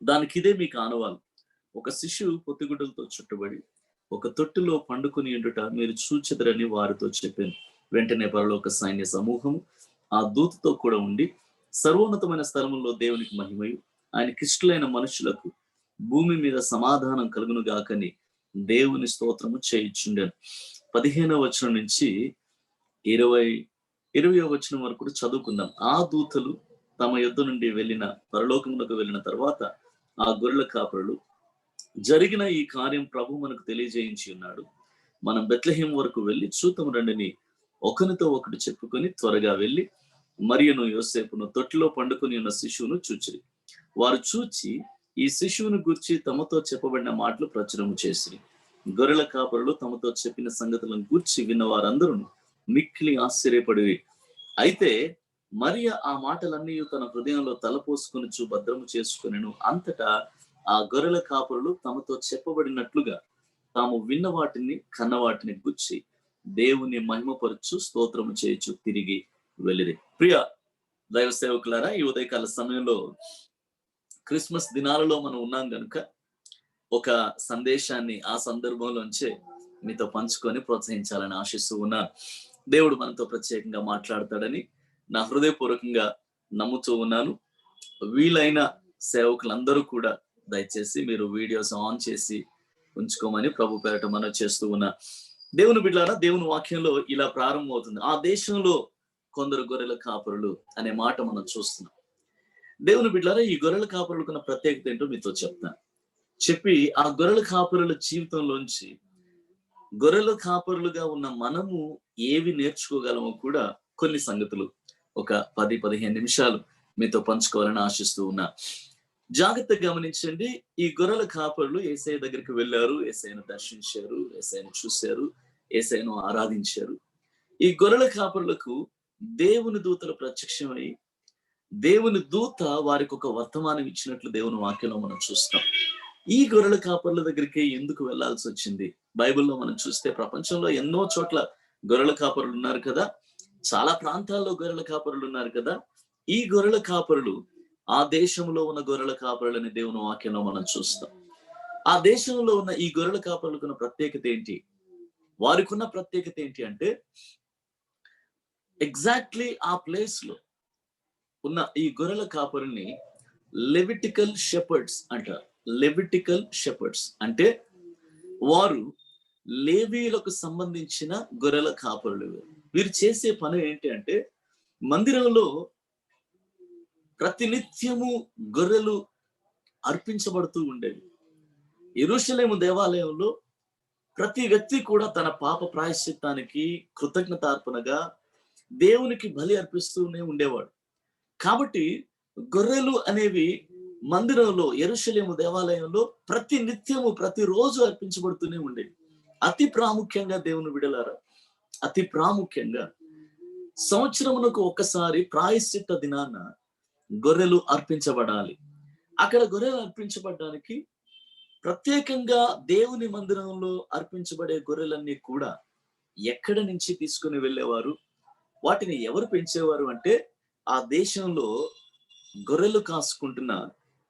దానికి ఇదే మీకు ఆనవాలు. ఒక శిశువు పొత్తిగుడ్డలతో చుట్టబడి ఒక తొట్టులో పండుకొని ఉండుట మీరు చూచెదరని వారితో చెప్పాను. వెంటనే పరలోక సైన్య సమూహము ఆ దూతతో కూడా ఉండి సర్వోన్నతమైన స్థలములో దేవునికి మహిమయు ఆయనకిష్టులైన మనుషులకు భూమి మీద సమాధానం కలుగును గాకని దేవుని స్తోత్రము చేయుచుండెను. 15వ వచనం నుంచి 20వ వచనం వరకు చదువుకుందాం. ఆ దూతలు తమ యుద్ధ నుండి వెళ్ళిన పరలోకమునకు వెళ్ళిన తర్వాత ఆ గొర్రెల కాపురులు, జరిగిన ఈ కార్యం ప్రభు మనకు తెలియజేయించి ఉన్నాడు, మనం బెత్లెహేం వరకు వెళ్ళి చూతము రండిని ఒకరితో ఒకటి చెప్పుకొని త్వరగా వెళ్ళి మరియును యోసేపును తొట్టిలో పండుకొని ఉన్న శిశువును చూచిరి. వారు చూచి ఈ శిశువును గూర్చి తమతో చెప్పబడిన మాటలు ప్రచురము చేసిరి. గొర్రెల కాపరులు తమతో చెప్పిన సంగతులను గూర్చి విన్న వారందరూ మిక్కిలి ఆశ్చర్యపడి, అయితే మరియ ఆ మాటలన్నీ తన హృదయంలో తలపోసుకొనుచు భద్రము చేసుకొనెను. అంతటా ఆ గొర్రెల కాపరులు తమతో చెప్పబడినట్లుగా తాము విన్న వాటిని కన్న వాటిని గుచ్చి దేవుని మహిమపరచు స్తోత్రము చేయుచు తిరిగి వెళ్ళిరి. ప్రియ దైవ సేవకులారా, ఈ ఉదయకాల సమయంలో క్రిస్మస్ దినాలలో మనం ఉన్నాం గనుక ఒక సందేశాన్ని ఆ సందర్భంలోంచే మీతో పంచుకొని ప్రోత్సహించాలని ఆశిస్తూ ఉన్నా. దేవుడు మనతో ప్రత్యేకంగా మాట్లాడతాడని నా హృదయపూర్వకంగా నమ్ముతూ ఉన్నాను. వీలైన సేవకులందరూ కూడా దయచేసి మీరు వీడియోస్ ఆన్ చేసి ఉంచుకోమని ప్రభు పేరట మనం చేస్తూ ఉన్నా. దేవుని బిడ్డలారా, దేవుని వాక్యంలో ఇలా ప్రారంభమవుతుంది. ఆ దేశంలో కొందరు గొర్రెల కాపరులు అనే మాట మనం చూస్తున్నాం. దేవుని బిడ్డలారా, ఈ గొర్రెల కాపరులకున్న ప్రత్యేకత ఏంటో మీతో చెప్తాను. చెప్పి ఆ గొర్రెల కాపరుల జీవితంలోంచి గొర్రెల కాపరులుగా ఉన్న మనము ఏవి నేర్చుకోగలమో కూడా కొన్ని సంగతులు ఒక 10-15 నిమిషాలు మీతో పంచుకోవాలని ఆశిస్తూ ఉన్నా. జాగ్రత్తగా గమనించండి. ఈ గొర్రెల కాపరులు యేసయ్య దగ్గరికి వెళ్ళారు, యేసయ్యను దర్శించారు, యేసయ్యను చూశారు, యేసయ్యను ఆరాధించారు. ఈ గొర్రెల కాపరులకు దేవుని దూతలు ప్రత్యక్షమై దేవుని దూత వారికి ఒక వర్తమానం ఇచ్చినట్లు దేవుని వాక్యంలో మనం చూస్తాం. ఈ గొర్రెల కాపరుల దగ్గరికి ఎందుకు వెళ్లాల్సి వచ్చింది? బైబిల్లో మనం చూస్తే ప్రపంచంలో ఎన్నో చోట్ల గొర్రెల కాపరులు ఉన్నారు కదా, చాలా ప్రాంతాల్లో గొర్రెల కాపరులు ఉన్నారు కదా. ఈ గొర్రెల కాపరులు ఆ దేశంలో ఉన్న గొర్రెల కాపరులని దేవుని వాక్యంలో మనం చూస్తాం. ఆ దేశంలో ఉన్న ఈ గొర్రెల కాపరులకు ఉన్న ప్రత్యేకత ఏంటి? వారికి ఉన్న ప్రత్యేకత ఏంటి అంటే, ఎగ్జాక్ట్లీ ఆ ప్లేస్ లో ఉన్న ఈ గొర్రెల కాపరుల్ని లెవిటికల్ షెపర్డ్స్ అంటారు. లెవిటికల్ షెపర్డ్స్ అంటే వారు లేవీలకు సంబంధించిన గొర్రెల కాపరులు. వీరు చేసే పని ఏంటి అంటే, మందిరంలో ప్రతినిత్యము గొర్రెలు అర్పించబడుతూ ఉండేవి. యెరూషలేము దేవాలయంలో ప్రతి వ్యక్తి కూడా తన పాప ప్రాయశ్చిత్తానికి కృతజ్ఞతార్పణగా దేవునికి బలి అర్పిస్తూనే ఉండేవాడు. కాబట్టి గొర్రెలు అనేవి మందిరంలో, యెరూషలేము దేవాలయంలో ప్రతి నిత్యము ప్రతిరోజు అర్పించబడుతూనే ఉండేవి. అతి ప్రాముఖ్యంగా దేవుని బిడ్డలారా, అతి ప్రాముఖ్యంగా సంవత్సరమునకు ఒక్కసారి ప్రాయశ్చిత్త దినాన గొర్రెలు అర్పించబడాలి. అక్కడ గొర్రెలు అర్పించబడడానికి ప్రత్యేకంగా దేవుని మందిరంలో అర్పించబడే గొర్రెలన్నీ కూడా ఎక్కడి నుంచి తీసుకుని వెళ్ళేవారు, వాటిని ఎవరు పెంచేవారు అంటే, ఆ దేశంలో గొర్రెలు కాసుకుంటున్న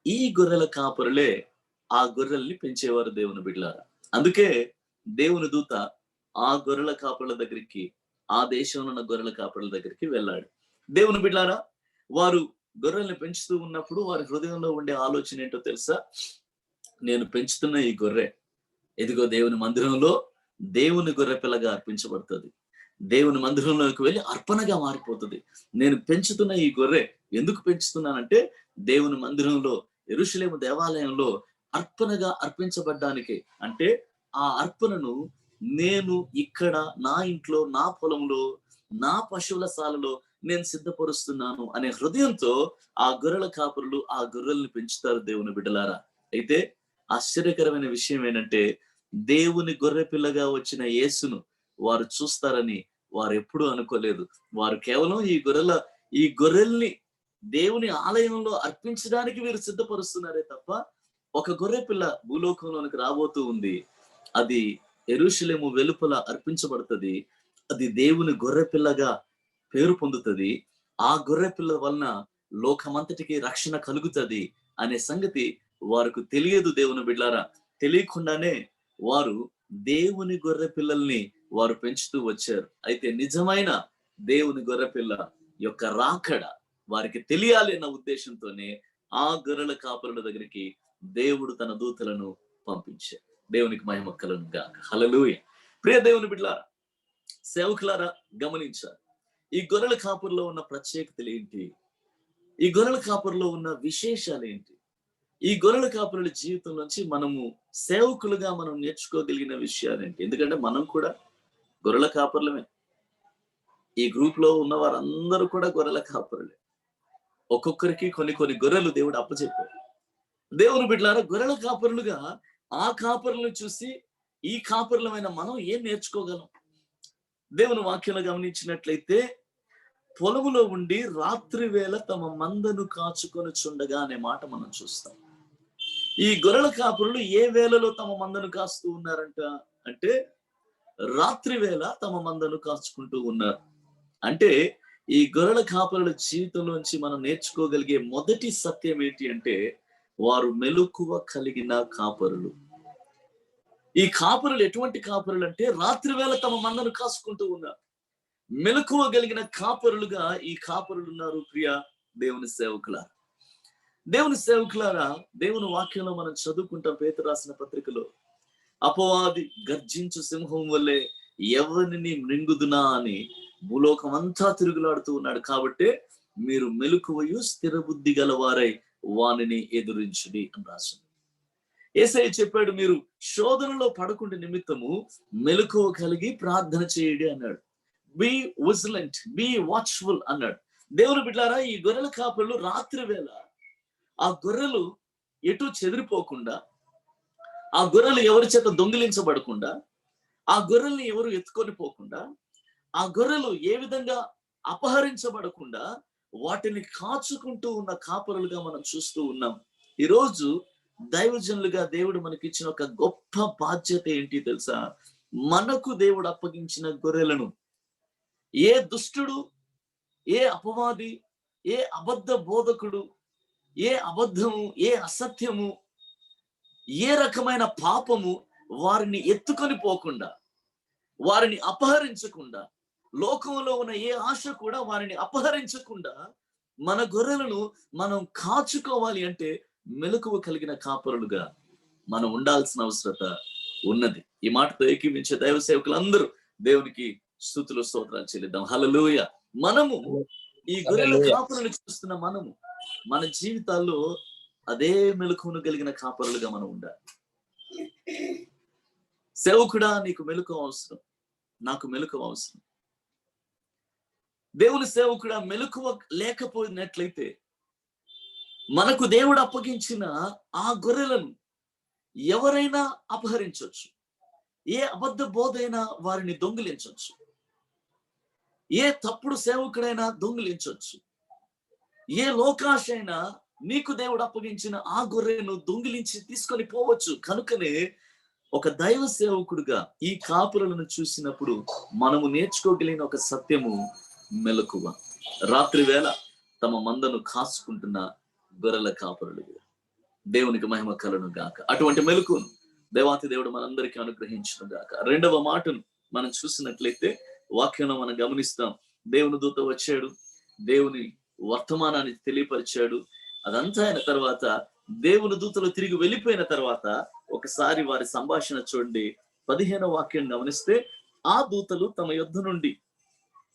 ఈ గొర్రెల కాపరులే ఆ గొర్రెల్ని పెంచేవారు దేవుని బిడ్డలారా. అందుకే దేవుని దూత ఆ గొర్రెల కాపరుల దగ్గరికి, ఆ దేశంలో ఉన్న గొర్రెల కాపరుల దగ్గరికి వెళ్ళాడు. దేవుని బిడ్డలారా, వారు గొర్రెల్ని పెంచుతూ ఉన్నప్పుడు వారి హృదయంలో ఉండే ఆలోచన ఏంటో తెలుసా? నేను పెంచుతున్న ఈ గొర్రె ఎదిగో దేవుని మందిరంలో దేవుని గొర్రె పిల్లగా అర్పించబడుతుంది. దేవుని మందిరంలోకి వెళ్ళి అర్పణగా మారిపోతుంది. నేను పెంచుతున్న ఈ గొర్రె ఎందుకు పెంచుతున్నానంటే, దేవుని మందిరంలో, యెరూషలేము దేవాలయంలో అర్పణగా అర్పించబడ్డానికి. అంటే ఆ అర్పణను నేను ఇక్కడ నా ఇంట్లో, నా పొలంలో, నా పశువుల శాలలో నేను సిద్ధపరుస్తున్నాను అనే హృదయంతో ఆ గొర్రెల కాపరులు ఆ గొర్రెల్ని పెంచుతారు దేవుని బిడ్డలారా. అయితే ఆశ్చర్యకరమైన విషయం ఏంటంటే, దేవుని గొర్రె పిల్లగా వచ్చిన యేసును వారు చూస్తారని వారు ఎప్పుడూ అనుకోలేదు. వారు కేవలం ఈ గొర్రెల్ని దేవుని ఆలయంలో అర్పించడానికి వీరు సిద్ధపరుస్తున్నారే తప్ప, ఒక గొర్రె పిల్ల భూలోకంలోనికి రాబోతూ ఉంది. అది యెరూషలేము వెలుపల అర్పించబడుతుంది. అది దేవుని గొర్రె పిల్లగా పేరు పొందుతుంది. ఆ గొర్రె పిల్ల వలన లోకమంతటికి రక్షణ కలుగుతుంది అనే సంగతి వారికి తెలియదు దేవుని బిడ్డలారా. తెలియకుండానే వారు దేవుని గొర్రె పిల్లల్ని వారు పెంచుతూ వచ్చారు. అయితే నిజమైన దేవుని గొర్రె పిల్ల యొక్క రాకడ వారికి తెలియాలి అన్న ఉద్దేశంతోనే ఆ గొర్రెల కాపరుల దగ్గరికి దేవుడు తన దూతలను పంపించారు. దేవునికి మహిమ కలుగును గాక. హల్లెలూయా. ప్రియ దేవుని బిడ్డలారా, సేవకులారా, గమనించాలి, ఈ గొర్రెల కాపురలో ఉన్న ప్రత్యేకతలు ఏంటి? ఈ గొర్రెల కాపురలో ఉన్న విశేషాలు ఏంటి? ఈ గొర్రెల కాపురుల జీవితం నుంచి మనము సేవకులుగా నేర్చుకోగలిగిన విషయాలు ఏంటి? ఎందుకంటే మనం కూడా గొర్రెల కాపురలమే. ఈ గ్రూప్ లో ఉన్న వారందరూ కూడా గొర్రెల కాపరులే. ఒక్కొక్కరికి కొన్ని కొన్ని గొర్రెలు దేవుడు అప్పచెప్పాడు. దేవుని బిడ్డలారా, గొర్రెల కాపరులుగా ఆ కాపరులను చూసి ఈ కాపరులమైన మనం ఏం నేర్చుకోగలం? దేవుని వాక్యంలో గమనించినట్లయితే, పొలములో ఉండి రాత్రి వేళ తమ మందను కాచుకొని చుండగా అనే మాట మనం చూస్తాం. ఈ గొర్రెల కాపరులు ఏ వేళలో తమ మందను కాస్తూ ఉన్నారంట అంటే, రాత్రి వేళ తమ మందను కాచుకుంటూ ఉన్నారు. అంటే ఈ గొర్రెల కాపరుల జీవితంలోంచి మనం నేర్చుకోగలిగే మొదటి సత్యం ఏంటి అంటే, వారు మెలకువ కలిగిన కాపరులు. ఈ కాపరులు ఎటువంటి కాపరులు అంటే, రాత్రి వేళ తమ మందను కాసుకుంటూ ఉన్నారు. మెలకువ కలిగిన కాపరులుగా ఈ కాపరులు ఉన్నారు. ప్రియ దేవుని సేవకులారా, దేవుని సేవకులారా, దేవుని వాక్యంలో మనం చదువుకుంటాం. పేతురు రాసిన పత్రికలో, అపవాది గర్జించు సింహం వల్లే ఎవరిని మృంగుదునా అని భూలోకం అంతా తిరుగులాడుతూ ఉన్నాడు. కాబట్టి మీరు మెలకువయు స్థిర బుద్ధి గలవారై వానిని ఎదురించుడి అని రాసింది. యేసయ్య చెప్పాడు, మీరు శోధనలో పడకుండా నిమిత్తము మెలకువ కలిగి ప్రార్థన చేయండి అన్నాడు. బి విజిలెంట్, బి వాచ్ఫుల్ అన్నాడు. దేవుని బిడ్డలారా, ఈ గొర్రెల కాపరులు రాత్రి వేళ ఆ గొర్రెలు ఎటు చెదిరిపోకుండా, ఆ గొర్రెలు ఎవరి చేత దొంగిలించబడకుండా, ఆ గొర్రెల్ని ఎవరు ఎత్తుకొని పోకుండా, ఆ గొర్రెలు ఏ విధంగా అపహరించబడకుండా వాటిని కాచుకుంటూ ఉన్న కాపరులుగా మనం చూస్తూ ఉన్నాం. ఈరోజు దైవజనులుగా దేవుడు మనకిచ్చిన ఒక గొప్ప బాధ్యత ఏంటి తెలుసా? మనకు దేవుడు అప్పగించిన గొర్రెలను ఏ దుష్టుడు, ఏ అపవాది, ఏ అబద్ధ బోధకుడు, ఏ అబద్ధము, ఏ అసత్యము, ఏ రకమైన పాపము వారిని ఎత్తుకొని పోకుండా, వారిని అపహరించకుండా, లోకంలో ఉన్న ఏ ఆశ కూడా వారిని అపహరించకుండా మన గొర్రెలను మనం కాచుకోవాలి అంటే మెలకువ కలిగిన కాపరులుగా మనం ఉండాల్సిన అవసరత ఉన్నది. ఈ మాటతో ఏకీవించే దైవ సేవకులందరూ దేవునికి స్తుతులు స్తోత్రాలు చెల్లిద్దాం. హల్లెలూయా. మనము ఈ గొర్రెల కాపరులు చూస్తున్న మనము మన జీవితాల్లో అదే మెలకువను కలిగిన కాపరులుగా మనం ఉండాలి. సేవకుడా, నీకు మెలకువ అవసరం, నాకు మెలకువ అవసరం. దేవుని సేవకుడా, మెలకువ లేకపోయినట్లయితే మనకు దేవుడు అప్పగించిన ఆ గొర్రెలను ఎవరైనా అపహరించవచ్చు. ఏ అబద్ధ బోధైనా వారిని దొంగిలించవచ్చు. ఏ తప్పుడు సేవకుడైనా దొంగిలించవచ్చు. ఏ లోకాశ అయినా నీకు దేవుడు అప్పగించిన ఆ గొర్రెను దొంగిలించి తీసుకొని పోవచ్చు. కనుకనే ఒక దైవ సేవకుడుగా ఈ కాపురులను చూసినప్పుడు మనము నేర్చుకోగలిగిన ఒక సత్యము మెలకువ. రాత్రి వేళ తమ మందను కాసుకుంటున్న గొర్రెల కాపురులు. దేవునికి మహిమ కలును గాక. అటువంటి మెలకువను దేవాతి దేవుడు మనందరికీ అనుగ్రహించును గాక. రెండవ మాటను మనం చూసినట్లయితే వాక్యంలో మనం గమనిస్తాం. దేవుని దూత వచ్చాడు, దేవుని వర్తమానాన్ని తెలియపరిచాడు. అదంతా అయిన తర్వాత దేవుని దూతలు తిరిగి వెళ్ళిపోయిన తర్వాత ఒకసారి వారి సంభాషణ చూడండి. 15వ వాక్యం గమనిస్తే, ఆ దూతలు తమ యొద్ద నుండి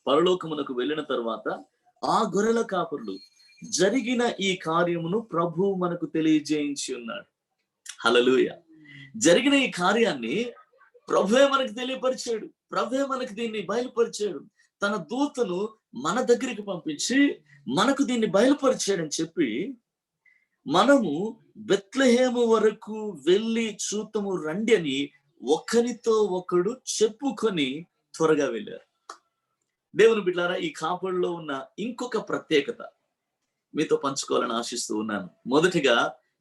పరలోకమునకు వెళ్ళిన తర్వాత ఆ గొర్రెల కాపరులు జరిగిన ఈ కార్యమును ప్రభు మనకు తెలియజేయించి ఉన్నాడు. హల్లెలూయా. జరిగిన ఈ కార్యాన్ని ప్రభువే మనకు తెలియపరిచాడు. ప్రభువే మనకు దీన్ని బయలుపరిచాడు. తన దూతను మన దగ్గరికి పంపించి మనకు దీన్ని బయలుపరిచాడని చెప్పి, మనము బెత్లెహేము వరకు వెళ్ళి చూతము రండి అని ఒకరితో ఒకడు చెప్పుకొని త్వరగా వెళ్ళారు. దేవుని బిడ్డలారా, ఈ కాపుల్లో ఉన్న ఇంకొక ప్రత్యేకత మీతో పంచుకోవాలని ఆశిస్తూ ఉన్నాను. మొదటిగా,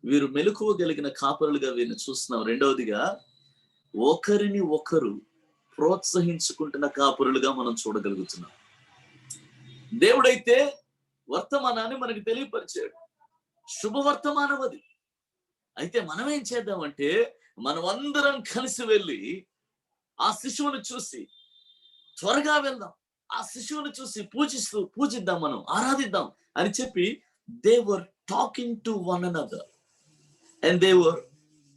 వీరు మెలకువ కలిగిన కాపరులుగా వీరిని చూస్తున్నాం. రెండవదిగా, ఒకరిని ఒకరు ప్రోత్సహించుకుంటున్న కాపురులుగా మనం చూడగలుగుతున్నాం. దేవుడైతే వర్తమానాన్ని మనకు తెలియపరిచాడు. శుభవర్తమానం అది. అయితే మనం ఏం చేద్దామంటే, మనం అందరం కలిసి వెళ్ళి ఆ శిశువును చూసి త్వరగా వెళ్దాం, ఆ శిశువును చూసి పూజిద్దాం, మనం ఆరాధిద్దాం అని చెప్పి they were talking to one another and they were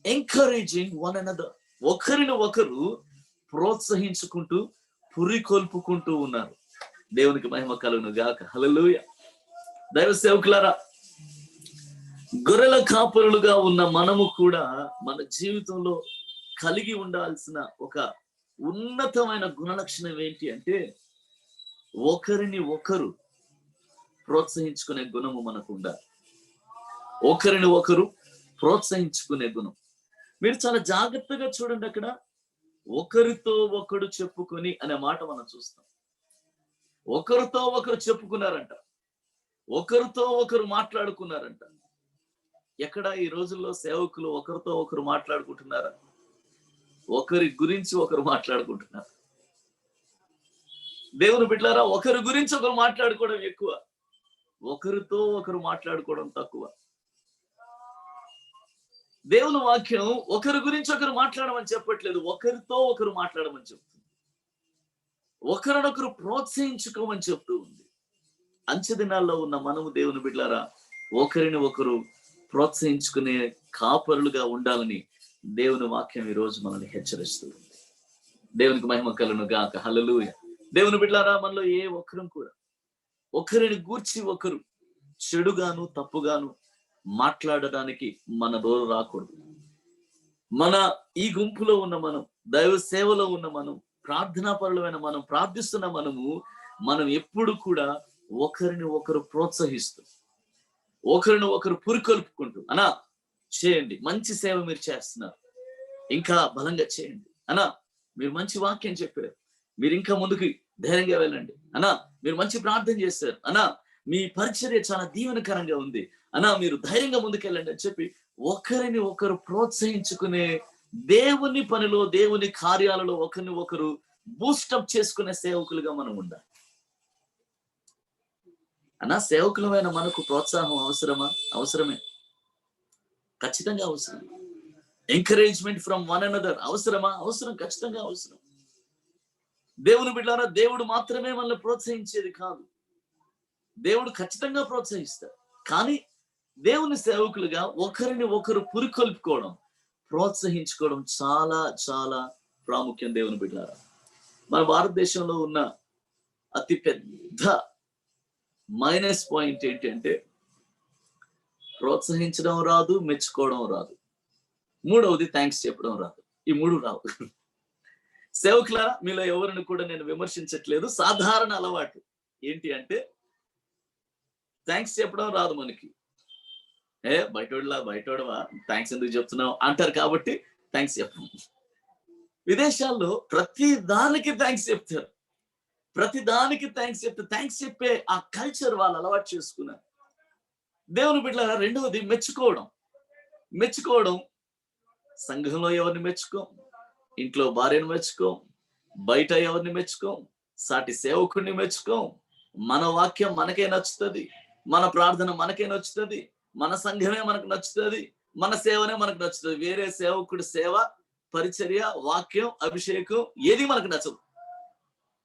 encouraging one another. ఒకరిని ఒకరు ప్రోత్సహించుకుంటూ పురికొల్పుకుంటూ ఉన్నారు. దేవునికి మహిమ కలుగును గాక. హల్లెలూయా. దైవ సేవకులారా, గొర్రెల కాపరులుగా ఉన్న మనము కూడా మన జీవితంలో కలిగి ఉండాల్సిన ఒక ఉన్నతమైన గుణలక్షణం ఏంటి అంటే, ఒకరిని ఒకరు ప్రోత్సహించుకునే గుణము మనకు ఉండాలి. ఒకరిని ఒకరు ప్రోత్సహించుకునే గుణం. మీరు చాలా జాగ్రత్తగా చూడండి, అక్కడ ఒకరితో ఒకడు చెప్పుకొని అనే మాట మనం చూస్తాం. ఒకరితో ఒకరు చెప్పుకున్నారంట, ఒకరితో ఒకరు మాట్లాడుకున్నారంట. ఎక్కడ ఈ రోజుల్లో సేవకులు ఒకరితో ఒకరు మాట్లాడుకుంటున్నారా? ఒకరి గురించి ఒకరు మాట్లాడుకుంటున్నారు. దేవుని బిడ్డలారా, ఒకరి గురించి ఒకరు మాట్లాడుకోవడం ఎక్కువ, ఒకరితో ఒకరు మాట్లాడుకోవడం తక్కువ. దేవుని వాక్యం ఒకరి గురించి ఒకరు మాట్లాడమని చెప్పట్లేదు, ఒకరితో ఒకరు మాట్లాడమని చెప్తుంది. ఒకరినొకరు ప్రోత్సహించుకోమని చెప్తూ ఉంది. అంచె దినాల్లో ఉన్న మనము దేవుని బిడ్డలారా, ఒకరిని ఒకరు ప్రోత్సహించుకునే కాపరులుగా ఉండాలని దేవుని వాక్యం ఈ రోజు మనల్ని హెచ్చరిస్తూ ఉంది. దేవునికి మహిమ కలుగును గాక. హల్లెలూయా. దేవుని బిడ్డలారా, మనలో ఏ ఒక్కరం కూడా ఒకరిని గూర్చి ఒకరు చెడుగాను తప్పుగాను మాట్లాడడానికి మన దూరం రాకూడదు. మన ఈ గుంపులో ఉన్న మనం, దైవ సేవలో ఉన్న మనం, ప్రార్థనా పరులమైన మనం, ప్రార్థిస్తున్న మనం ఎప్పుడు కూడా ఒకరిని ఒకరు ప్రోత్సహిస్తూ, ఒకరిని ఒకరు పురికొల్పుకుంటూ, అనా చేయండి, మంచి సేవ మీరు చేస్తున్నారు, ఇంకా బలంగా చేయండి. అనా మీరు మంచి వాక్యం చెప్పారు, మీరు ఇంకా ముందుకు ధైర్యంగా వెళ్ళండి. అనా మీరు మంచి ప్రార్థన చేశారు, అనా మీ పరిచర్య చాలా దీవెనకరంగా ఉంది, అనా మీరు ధైర్యంగా ముందుకెళ్ళండి అని చెప్పి ఒకరిని ఒకరు ప్రోత్సహించుకునే, దేవుని పనిలో, దేవుని కార్యాలలో ఒకరిని ఒకరు బూస్టప్ చేసుకునే సేవకులుగా మనం ఉండాలి. అన్నా సేవకులమైన మనకు ప్రోత్సాహం అవసరమా? అవసరమే, ఖచ్చితంగా అవసరం. ఎంకరేజ్మెంట్ ఫ్రమ్ వన్ అనదర్ అవసరమా? అవసరం, ఖచ్చితంగా అవసరం. దేవుని బిడ్డలారా, దేవుడు మాత్రమే మనల్ని ప్రోత్సహించేది కాదు, దేవుడు ఖచ్చితంగా ప్రోత్సహిస్తాడు. కానీ దేవుని సేవకులుగా ఒకరిని ఒకరు పురికొల్పుకోవడం, ప్రోత్సహించుకోవడం చాలా చాలా ప్రాముఖ్యం. దేవుని బిడ్డలారా, మన భారతదేశంలో ఉన్న అతి పెద్ద మైనస్ పాయింట్ ఏంటంటే ప్రోత్సహించడం రాదు, మెచ్చుకోవడం రాదు, మూడవది థ్యాంక్స్ చెప్పడం రాదు. ఈ మూడు రావు. సేవకులారా, మీలో ఎవరిని కూడా నేను విమర్శించట్లేదు, సాధారణ అలవాటు ఏంటి అంటే థ్యాంక్స్ చెప్పడం రాదు మనకి. బయటోడవా థ్యాంక్స్ ఎందుకు చెప్తున్నావు అంటారు, కాబట్టి థ్యాంక్స్ చెప్పం. విదేశాల్లో ప్రతి దానికి థ్యాంక్స్ చెప్తారు, ప్రతి దానికి థ్యాంక్స్ చెప్తారు. థ్యాంక్స్ చెప్పే ఆ కల్చర్ వాళ్ళు అలవాటు చేసుకున్నారు. దేవుని బిడ్డలారా, రెండవది మెచ్చుకోవడం. సంఘంలో ఎవరిని మెచ్చుకోం, ఇంట్లో భార్యను మెచ్చుకోం, బయట ఎవరిని మెచ్చుకోం, సాటి సేవకుడిని మెచ్చుకోం. మన వాక్యం మనకే నచ్చుతుంది, మన ప్రార్థన మనకే నచ్చుతుంది, మన సంఘమే మనకు నచ్చుతుంది, మన సేవనే మనకు నచ్చుతుంది. వేరే సేవకుడి సేవ, పరిచర్య, వాక్యం, అభిషేకం ఏది మనకు నచ్చదు.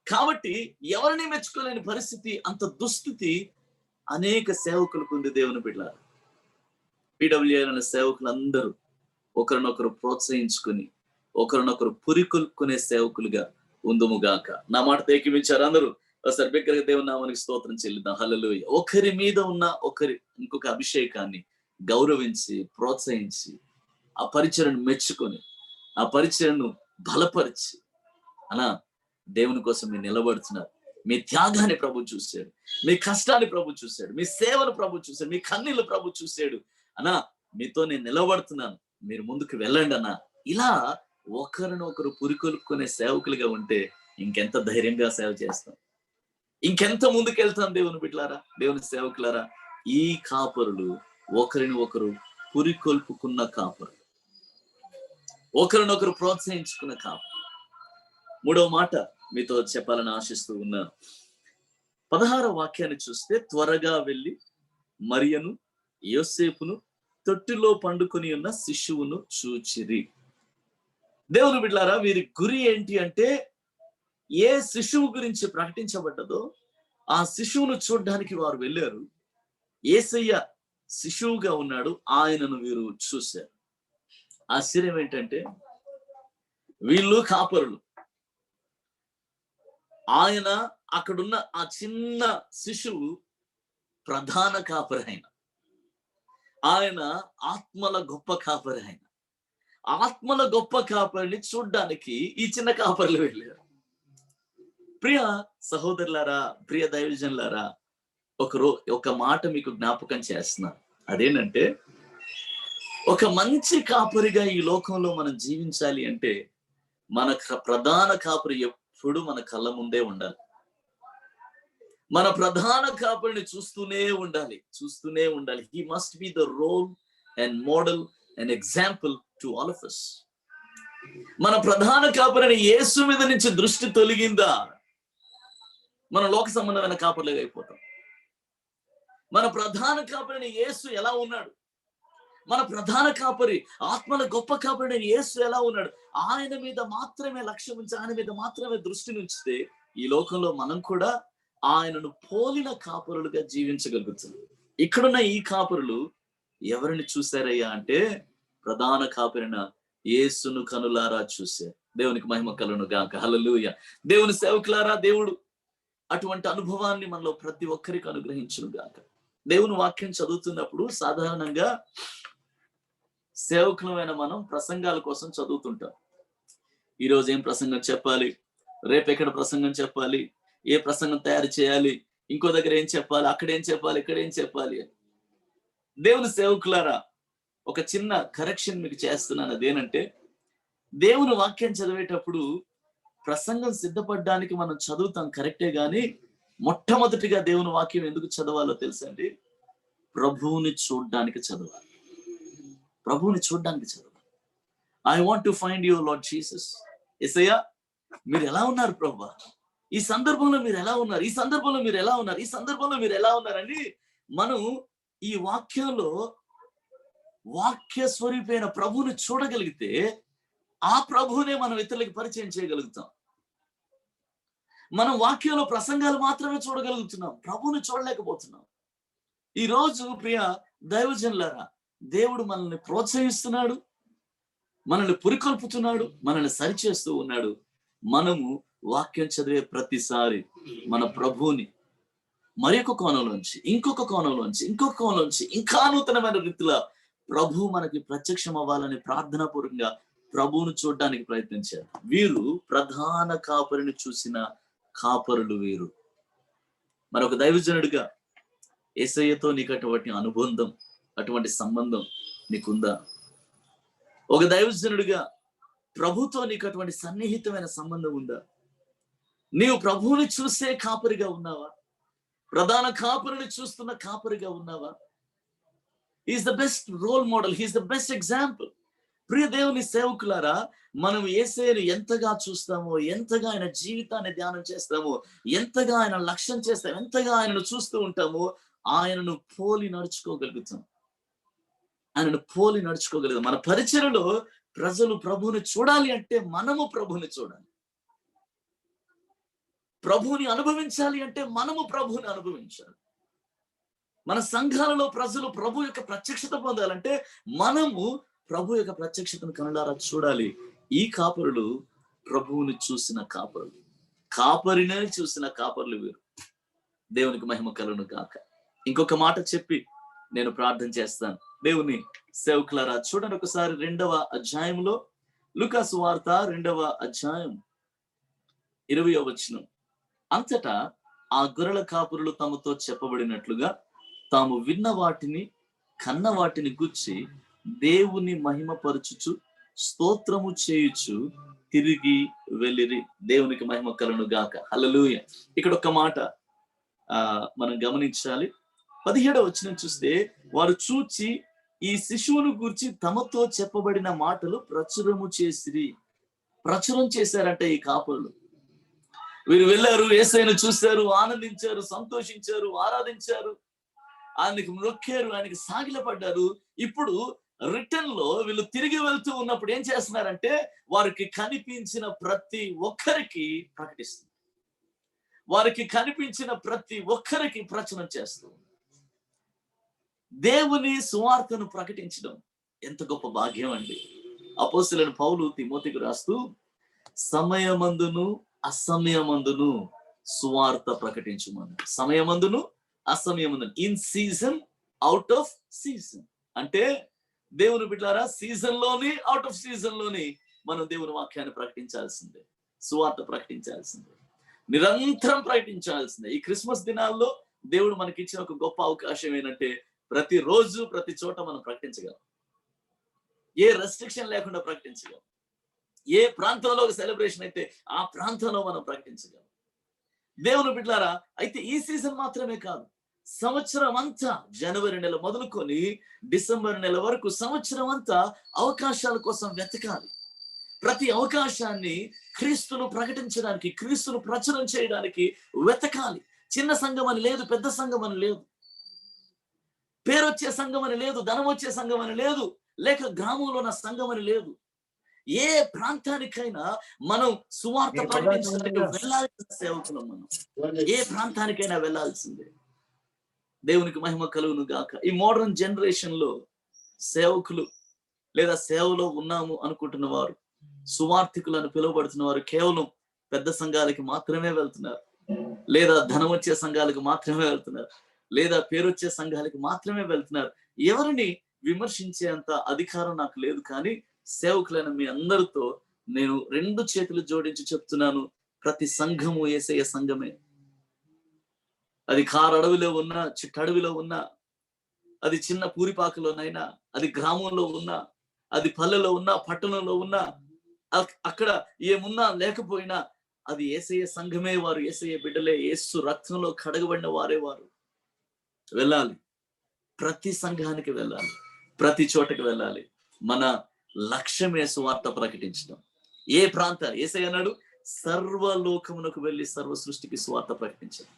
కాబట్టి ఎవరిని మెచ్చుకోలేని పరిస్థితి, అంత దుస్థితి అనేక సేవకులకు ఉంది. దేవుని బిడ్డలారా, PWI అనే సేవకులందరూ ఒకరినొకరు ప్రోత్సహించుకుని, ఒకరినొకరు పురికొల్పుకునే సేవకులుగా ఉందుముగాక. నా మాట ఏకీవించారు అందరూ? ఒకసారి బిగ్గరగా దేవుని నామానికి స్తోత్రం చెల్లిద్దాం. హల్లెలూయా. ఒకరి మీద ఉన్న ఇంకొక అభిషేకాన్ని గౌరవించి, ప్రోత్సహించి, ఆ పరిచయను మెచ్చుకొని, ఆ పరిచయను బలపరిచి, అలా దేవుని కోసం మీరు నిలబడుతున్నారు. మీ త్యాగాన్ని ప్రభు చూశాడు, మీ కష్టాన్ని ప్రభు చూశాడు, మీ సేవను ప్రభు చూశాడు, మీ కన్నీళ్లు ప్రభు చూశాడు. అన్నా మీతో నేను నిలబడుతున్నాను, మీరు ముందుకు వెళ్ళండి అన్నా. ఇలా ఒకరినొకరు పురికొల్పుకునే సేవకులుగా ఉంటే ఇంకెంత ధైర్యంగా సేవ చేస్తాం, ఇంకెంత ముందుకు వెళ్తాం. దేవుని బిడ్డలారా, దేవుని సేవకులారా, ఈ కాపరులు ఒకరిని ఒకరు పురికొల్పుకున్న కాపరులు, ఒకరినొకరు ప్రోత్సహించుకున్న కాపరులు. మూడవ మాట మీతో చెప్పాలని ఆశిస్తూ ఉన్నాను. 16వ వాక్యాన్ని చూస్తే, త్వరగా వెళ్ళి మరియను యోసేపును తొట్టిలో పండుకొని ఉన్న శిశువును చూచిరి. దేవుని బిడ్డలారా, వీరి గురి ఏంటి అంటే, ఏ శిశువు గురించి ప్రకటించబడ్డదో ఆ శిశువును చూడడానికి వారు వెళ్ళారు. యేసయ్య శిశువుగా ఉన్నాడు, ఆయనను వీరు చూశారు. ఆశ్చర్యం ఏంటంటే, వీళ్ళు కాపరులు, ఆయన అక్కడున్న ఆ చిన్న శిశువు ప్రధాన కాపరి. ఆయన ఆత్మల గొప్ప కాపరి. ఆత్మల గొప్ప కాపరిని చూడ్డానికి ఈ చిన్న కాపరులు వెళ్ళారు. ప్రియ సహోదరులారా, ప్రియ దైవజనులారా, ఒక మాట మీకు జ్ఞాపకం చేస్తున్నా. అదేంటంటే, ఒక మంచి కాపరిగా ఈ లోకంలో మనం జీవించాలి అంటే మన ప్రధాన కాపరి ఎప్పుడు మన కళ్ళ ముందే ఉండాలి. మన ప్రధాన కాపరిని చూస్తూనే ఉండాలి. He must be the role and model and example to all of us. మన ప్రధాన కాపరిని యేసు మీద నుంచి దృష్టి తొలగిందా, మన లోక సంబంధమైన కాపర్లుగా అయిపోతాం. మన ప్రధాన కాపరిని యేసు ఎలా ఉన్నాడు, మన ప్రధాన కాపరి ఆత్మల గొప్ప కాపరి యేసు ఎలా ఉన్నాడు, ఆయన మీద మాత్రమే లక్ష్యం ఉంచి, ఆయన మీద మాత్రమే దృష్టిని ఉంచితే ఈ లోకంలో మనం కూడా ఆయనను పోలిన కాపరులుగా జీవించగలుగుతాం. ఇక్కడున్న ఈ కాపరులు ఎవరిని చూశారయ్యా అంటే, ప్రధాన కాపరిన యేసును కనులారా చూశారు. దేవునికి మహిమ కలుగును గాక. హల్లెలూయా. దేవుని సేవకులారా, దేవుడు అటువంటి అనుభవాన్ని మనలో ప్రతి ఒక్కరికి అనుగ్రహించును గాక. దేవుని వాక్యం చదువుతున్నప్పుడు సాధారణంగా సేవకులమైన మనం ప్రసంగాల కోసం చదువుతుంటాం. ఈరోజు ఏం ప్రసంగం చెప్పాలి, రేపు ఎక్కడ ప్రసంగం చెప్పాలి, ఏ ప్రసంగం తయారు చేయాలి, ఇంకో దగ్గర ఏం చెప్పాలి, అక్కడ ఏం చెప్పాలి, ఇక్కడ ఏం చెప్పాలి. దేవుని సేవకులారా, ఒక చిన్న కరెక్షన్ మీకు చేస్తున్నాను. అదేనంటే, దేవుని వాక్యం చదివేటప్పుడు ప్రసంగం సిద్ధపడడానికి మనం చదువుతాం కరెక్టే, గాని మొట్టమొదటిగా దేవుని వాక్యం ఎందుకు చదవాలో తెలుసండి? ప్రభువుని చూడ్డానికి చదవాలి. ప్రభువుని చూడ్డానికి చదవాలి. I want to find your Lord Jesus. యేసయ్యా, మీరు ఎలా ఉన్నారు ప్రభువా? ఈ సందర్భంలో మీరు ఎలా ఉన్నారు, ఈ సందర్భంలో మీరు ఎలా ఉన్నారు, ఈ సందర్భంలో మీరు ఎలా ఉన్నారని మనం ఈ వాక్యంలో వాక్య స్వరూపైన ప్రభువుని చూడగలిగితే ఆ ప్రభువునే మనం ఇతరులకు పరిచయం చేయగలుగుతాం. మనం వాక్యంలో ప్రసంగాలు మాత్రమే చూడగలుగుతున్నాం, ప్రభువుని చూడలేకపోతున్నాం. ఈ రోజు ప్రియ దైవజనులారా, దేవుడు మనల్ని ప్రోత్సహిస్తున్నాడు, మనల్ని పురికొల్పుతున్నాడు, మనల్ని సరిచేస్తూ ఉన్నాడు. మనము వాక్యం చదివే ప్రతిసారి మన ప్రభువుని మరొక కోణంలోంచి, ఇంకొక కోణంలోంచి, ఇంకొక కోణంలోంచి, ఇంకా నూతనమైన రీతిలో ప్రభు మనకి ప్రత్యక్షం అవ్వాలని ప్రార్థనాపూర్వకంగా ప్రభువును చూడడానికి ప్రయత్నించారు. వీరు ప్రధాన కాపరిని చూసిన కాపరులు వీరు. మరొక దైవజనుడిగా యేసయ్యతో నీకు అటువంటి అనుబంధం, అటువంటి సంబంధం నీకుందా? ఒక దైవజనుడిగా ప్రభుతో నీకు అటువంటి సన్నిహితమైన సంబంధం ఉందా? నీవు ప్రభువుని చూసే కాపరిగా ఉన్నావా? ప్రధాన కాపరిని చూస్తున్న కాపరిగా ఉన్నావా? Is the best role model, he's the best example. ప్రియ దేవుని సేవకులారా, మనం యేసయ్యను ఎంతగా చూస్తామో, ఎంతగా ఆయన జీవితాన్ని ధ్యానం చేస్తామో, ఎంతగా ఆయన లక్ష్యం చేస్తామో, ఎంతగా ఆయనను చూస్తూ ఉంటామో, ఆయనను పోలి నడుచుకోగలుగుతాం. మన పరిచర్యలో ప్రజలు ప్రభువుని చూడాలి అంటే మనము ప్రభువుని చూడాలి. ప్రభువుని అనుభవించాలి అంటే మనము ప్రభువుని అనుభవించాలి. మన సంఘాలలో ప్రజలు ప్రభు యొక్క ప్రత్యక్షత పొందాలంటే మనము ప్రభు యొక్క ప్రత్యక్షతను కనులారా చూడాలి. ఈ కాపరులు ప్రభువుని చూసిన కాపరులు, కాపరినే చూసిన కాపరులు వీరు. దేవునికి మహిమ కలుగును గాక. ఇంకొక మాట చెప్పి నేను ప్రార్థన చేస్తాను. దేవుని సేవకులారా, చూడండి ఒకసారి 2వ అధ్యాయంలో, లూకా సువార్త 2వ అధ్యాయం 20వ వచనం. అంతటా ఆ గొర్రెల కాపురులు తమతో చెప్పబడినట్లుగా తాము విన్న వాటిని, కన్న వాటిని గూర్చి దేవుని మహిమపరచుచు స్తోత్రము చేయుచు తిరిగి వెళ్ళిరి. దేవునికి మహిమ కలుగును గాక. హల్లెలూయా. ఇక్కడ ఒక మాట మనం గమనించాలి. 17వ వచనం చూస్తే, వారు చూచి ఈ శిశువును గూర్చి తమతో చెప్పబడిన మాటలు ప్రచురం చేశారంట ఈ కాపురులు. వీరు వెళ్ళారు, యేసయ్యను చూశారు, ఆనందించారు, సంతోషించారు, ఆరాధించారు, ఆయనకి మొక్కారు, ఆయనకి సాగిలపడ్డారు. ఇప్పుడు రిటర్న్ లో వీళ్ళు తిరిగి వెళ్తూ ఉన్నప్పుడు ఏం చేస్తున్నారంటే, వారికి కనిపించిన ప్రతి ఒక్కరికి ప్రకటిస్తున్నారు. వారికి కనిపించిన ప్రతి ఒక్కరికి ప్రచురం చేస్తూ దేవుని సువార్తను ప్రకటించడం ఎంత గొప్ప భాగ్యం అండి. అపోస్తలుడైన పౌలు తిమోతికి రాస్తూ, సమయమందును అసమయమందును సువార్త ప్రకటించుమని. సమయమందును అసమయమందును, in season, out of season. అంటే దేవుని బిడ్డలారా, సీజన్ లోని, అవుట్ ఆఫ్ సీజన్ లోని మనం దేవుని వాక్యాన్ని ప్రకటించాల్సిందే, సువార్త ప్రకటించాల్సిందే. నిరంతరం ప్రకటించాల్సిందే. ఈ క్రిస్మస్ దినాల్లో దేవుడు మనకి ఇచ్చిన ఒక గొప్ప అవకాశం ఏంటంటే ప్రతిరోజు ప్రతి చోట మనం ప్రకటించగలం. ఏ రెస్ట్రిక్షన్ లేకుండా ప్రకటించగలం. ఏ ప్రాంతంలో ఒక సెలబ్రేషన్ అయితే ఆ ప్రాంతంలో మనం ప్రకటించగలం. దేవుని బిడ్డలారా, అయితే ఈ సీజన్ మాత్రమే కాదు, సంవత్సరం అంతా జనవరి నెల మొదలుకొని డిసెంబర్ నెల వరకు సంవత్సరం అంతా అవకాశాల కోసం వెతకాలి. ప్రతి అవకాశాన్ని క్రీస్తును ప్రకటించడానికి, క్రీస్తును ప్రచురం చేయడానికి వెతకాలి. చిన్న సంఘం అని లేదు, పెద్ద సంఘం అని లేదు, పేరు వచ్చే సంఘం అని లేదు, ధనం వచ్చే సంఘం అని లేదు, లేక గ్రామంలో ఉన్న సంఘం అని లేదు. ఏ ప్రాంతానికైనా మనం సువార్త ప్రకటించడానికి వెళ్ళాల్సిన సేవకులం. మనం ఏ ప్రాంతానికైనా వెళ్ళాల్సిందే. దేవునికి మహిమ కలుగును గాక. ఈ మోడర్న్ జనరేషన్ లో సేవకులు లేదా సేవలో ఉన్నాము అనుకుంటున్న వారు, సువార్థికులను పిలువబడుతున్న వారు కేవలం పెద్ద సంఘాలకి మాత్రమే వెళ్తున్నారు, లేదా ధనం వచ్చే సంఘాలకు మాత్రమే వెళ్తున్నారు, లేదా పేరు వచ్చే సంఘాలకి మాత్రమే వెళ్తున్నారు. ఎవరిని విమర్శించేంత అధికారం నాకు లేదు, కానీ సేవకులైన మీ అందరితో నేను 2 చేతులు జోడించి చెప్తున్నాను, ప్రతి సంఘము యేసయ్య సంఘమే. అది కారడవిలో ఉన్నా, చిట్టడవిలో ఉన్నా, అది చిన్న పూరిపాకలోనైనా, అది గ్రామంలో ఉన్నా, అది పల్లెలో ఉన్నా, పట్టణంలో ఉన్నా, అక్కడ ఏమున్నా లేకపోయినా అది యేసయ్య సంఘమే. వారు యేసయ్య బిడ్డలే, యేసు రక్తంలో కడగబడిన వారే. వారు వెళ్ళాలి, ప్రతి సంఘానికి వెళ్ళాలి, ప్రతి చోటకి వెళ్ళాలి. మన లక్ష్యమే సువార్త ప్రకటించడం. ఏ ప్రాంత యేసయ్య అన్నాడు, సర్వలోకమునకు వెళ్ళి సర్వ సృష్టికి సువార్త ప్రకటించడం.